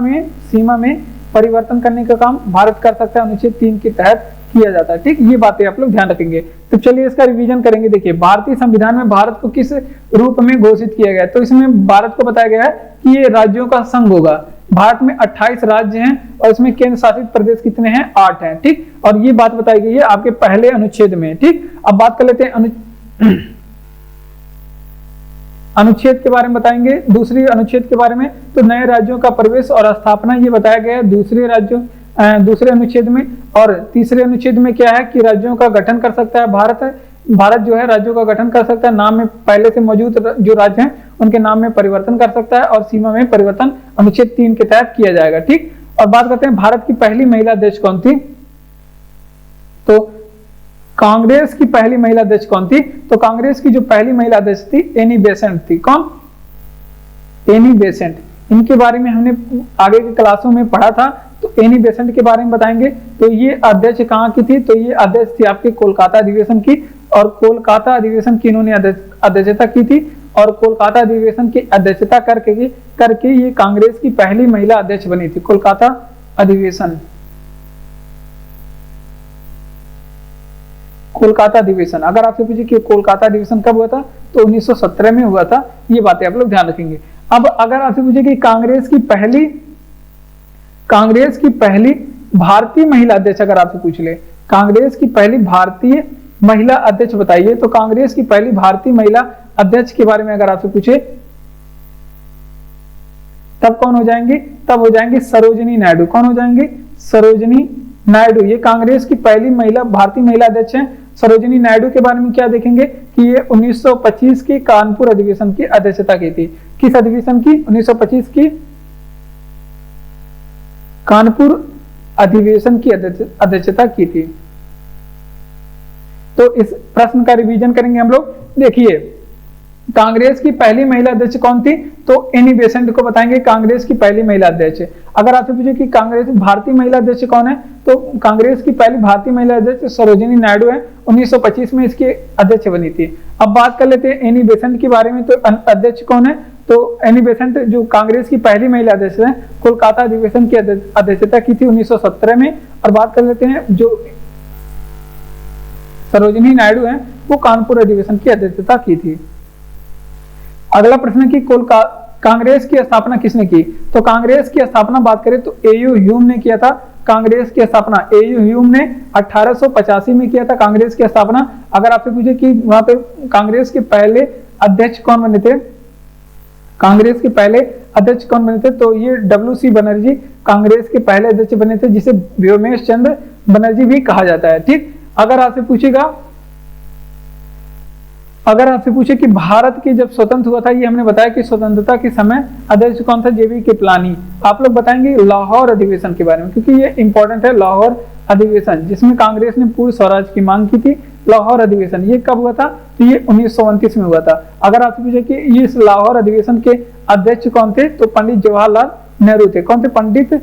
में परिवर्तन करने का काम भारत कर सकता है, अनुच्छेद 3 के तहत किया जाता है। ठीक, ये बातें आप लोग ध्यान रखेंगे। तो चलिए इसका रिवीजन करेंगे। देखिए, भारतीय संविधान में भारत को किस रूप में घोषित किया गया है, तो इसमें भारत को बताया गया है कि ये राज्यों का संघ होगा। भारत में 28 राज्य हैं और इसमें केंद्र शासित प्रदेश कितने हैं, 8 हैं। ठीक, और ये बात बताई गई है आपके पहले अनुच्छेद में। ठीक, अब बात कर लेते हैं अनुच्छेद के बारे में बताएंगे, दूसरे अनुच्छेद के बारे में। तो नए राज्यों का प्रवेश और स्थापना ये बताया गया है दूसरे अनुच्छेद में। और तीसरे अनुच्छेद में क्या है कि राज्यों का गठन कर सकता है भारत जो है राज्यों का गठन कर सकता है, नाम में पहले से मौजूद जो राज्य हैं उनके नाम में परिवर्तन कर सकता है, और सीमा में परिवर्तन अनुच्छेद 3 के तहत किया जाएगा। ठीक, और बात करते हैं भारत की पहली महिला अध्यक्ष कौन थी, तो कांग्रेस की पहली महिला अध्यक्ष कौन थी, तो कांग्रेस की जो पहली महिला अध्यक्ष थी एनी बेसेंट थी। कौन, एनी बेसेंट। इनके बारे में हमने आगे के क्लासों में पढ़ा था, तो एनी बेसेंट के बारे में बताएंगे। तो ये अध्यक्ष कहाँ की थी, तो ये अध्यक्ष थी आपके कोलकाता अधिवेशन की, और कोलकाता अधिवेशन की इन्होंने अध्यक्षता की थी, और कोलकाता अधिवेशन की अध्यक्षता करके ये कांग्रेस की पहली महिला अध्यक्ष बनी थी। कोलकाता अधिवेशन, कोलकाता अधिवेशन, अगर आपसे पूछे कि कोलकाता अधिवेशन कब हुआ था, तो 1917 में हुआ था। ये बातें आप लोग ध्यान रखेंगे। अब अगर आपसे पूछे कि कांग्रेस की पहली भारतीय महिला अध्यक्ष, अगर आपसे पूछ ले कांग्रेस की पहली भारतीय महिला अध्यक्ष बताइए, तो कांग्रेस की पहली भारतीय महिला अध्यक्ष के बारे में अगर आपसे पूछे तब कौन हो जाएंगे, तब हो जाएंगे सरोजिनी नायडू। कौन हो जाएंगे, सरोजिनी नायडू। ये कांग्रेस की पहली भारतीय महिला अध्यक्ष हैं। सरोजिनी नायडू के बारे में क्या देखेंगे कि ये 1925 की कानपुर अधिवेशन की अध्यक्षता की थी। किस अधिवेशन की, 1925 की कानपुर अधिवेशन की अध्यक्षता की थी। तो इस प्रश्न का रिवीजन करेंगे हम लोग। देखिए, कांग्रेस की पहली महिला अध्यक्ष कौन थी, तो एनी बेसेंट को बताएंगे कांग्रेस की पहली महिला अध्यक्ष। अगर आपसे पूछे कि कांग्रेस भारतीय महिला अध्यक्ष कौन है, तो कांग्रेस की पहली भारतीय महिला अध्यक्ष सरोजिनी नायडू है, 1925 में इसकी अध्यक्ष बनी थी। अब बात कर लेते हैं एनी बेसेंट के बारे में। तो अध्यक्ष कौन है, तो एनी बेसेंट जो कांग्रेस की पहली महिला अध्यक्ष है, कोलकाता अधिवेशन की अध्यक्षता की थी 1917 में। और बात कर लेते हैं जो सरोजिनी नायडू है, वो कानपुर अधिवेशन की अध्यक्षता की थी। अगला प्रश्न की कांग्रेस की स्थापना किसने की, तो कांग्रेस की स्थापना बात करें तो एयू ह्यूम ने किया था। कांग्रेस की स्थापना एयू ह्यूम ने 1885 में किया था कांग्रेस की स्थापना। अगर आपसे पूछे कि वहां पे कांग्रेस के पहले अध्यक्ष कौन बने थे, कांग्रेस के पहले अध्यक्ष कौन बने थे, तो ये WC बनर्जी कांग्रेस के पहले अध्यक्ष बने थे, जिसे व्योमेश चंद्र बनर्जी भी कहा जाता है। ठीक, अगर आपसे पूछे कि भारत की जब स्वतंत्र हुआ था, ये हमने बताया कि स्वतंत्रता के समय अध्यक्ष कौन था, JB कृपलानी। आप लोग बताएंगे लाहौर अधिवेशन के बारे में, क्योंकि ये इंपॉर्टेंट है। लाहौर अधिवेशन जिसमें कांग्रेस ने पूर्ण स्वराज की मांग की थी, लाहौर अधिवेशन ये कब हुआ था, तो ये 1929 में हुआ था। अगर आपसे पूछे कि इस लाहौर अधिवेशन के अध्यक्ष कौन थे, तो पंडित जवाहरलाल नेहरू थे। कौन थे, पंडित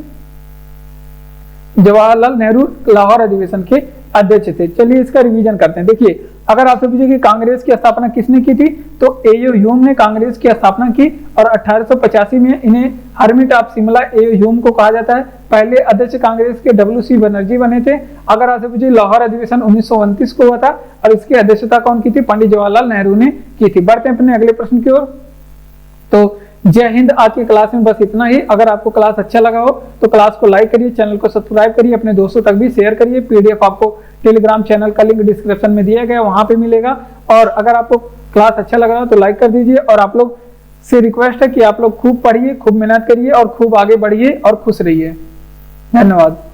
जवाहरलाल नेहरू लाहौर अधिवेशन के अध्यक्ष थे। चलिए इसका रिवीजन करते हैं। देखिए, अगर आपसे पूछे कि कांग्रेस की स्थापना किसने की थी, तो एओ ह्यूम ने कांग्रेस की स्थापना की और 1885 में इन्हें hermit of Shimla AO Hume को कहा जाता है। पहले अध्यक्ष कांग्रेस के डब्ल्यू.सी. बनर्जी बने थे। अगर आपसे पूछे लाहौर अधिवेशन 1929 को हुआ था और इसकी अध्यक्षता कौन की थी, पंडित जवाहरलाल नेहरू ने की थी। बढ़ते हैं अपने अगले प्रश्न की ओर। तो जय हिंद। आज की क्लास में बस इतना ही। अगर आपको क्लास अच्छा लगा हो तो क्लास को लाइक करिए, चैनल को सब्सक्राइब करिए, अपने दोस्तों तक भी शेयर करिए। पीडीएफ आपको टेलीग्राम चैनल का लिंक डिस्क्रिप्शन में दिया गया, वहां पे मिलेगा। और अगर आपको क्लास अच्छा लग रहा हो तो लाइक कर दीजिए। और आप लोग से रिक्वेस्ट है कि आप लोग खूब पढ़िए, खूब मेहनत करिए और खूब आगे बढ़िए और खुश रहिए। धन्यवाद।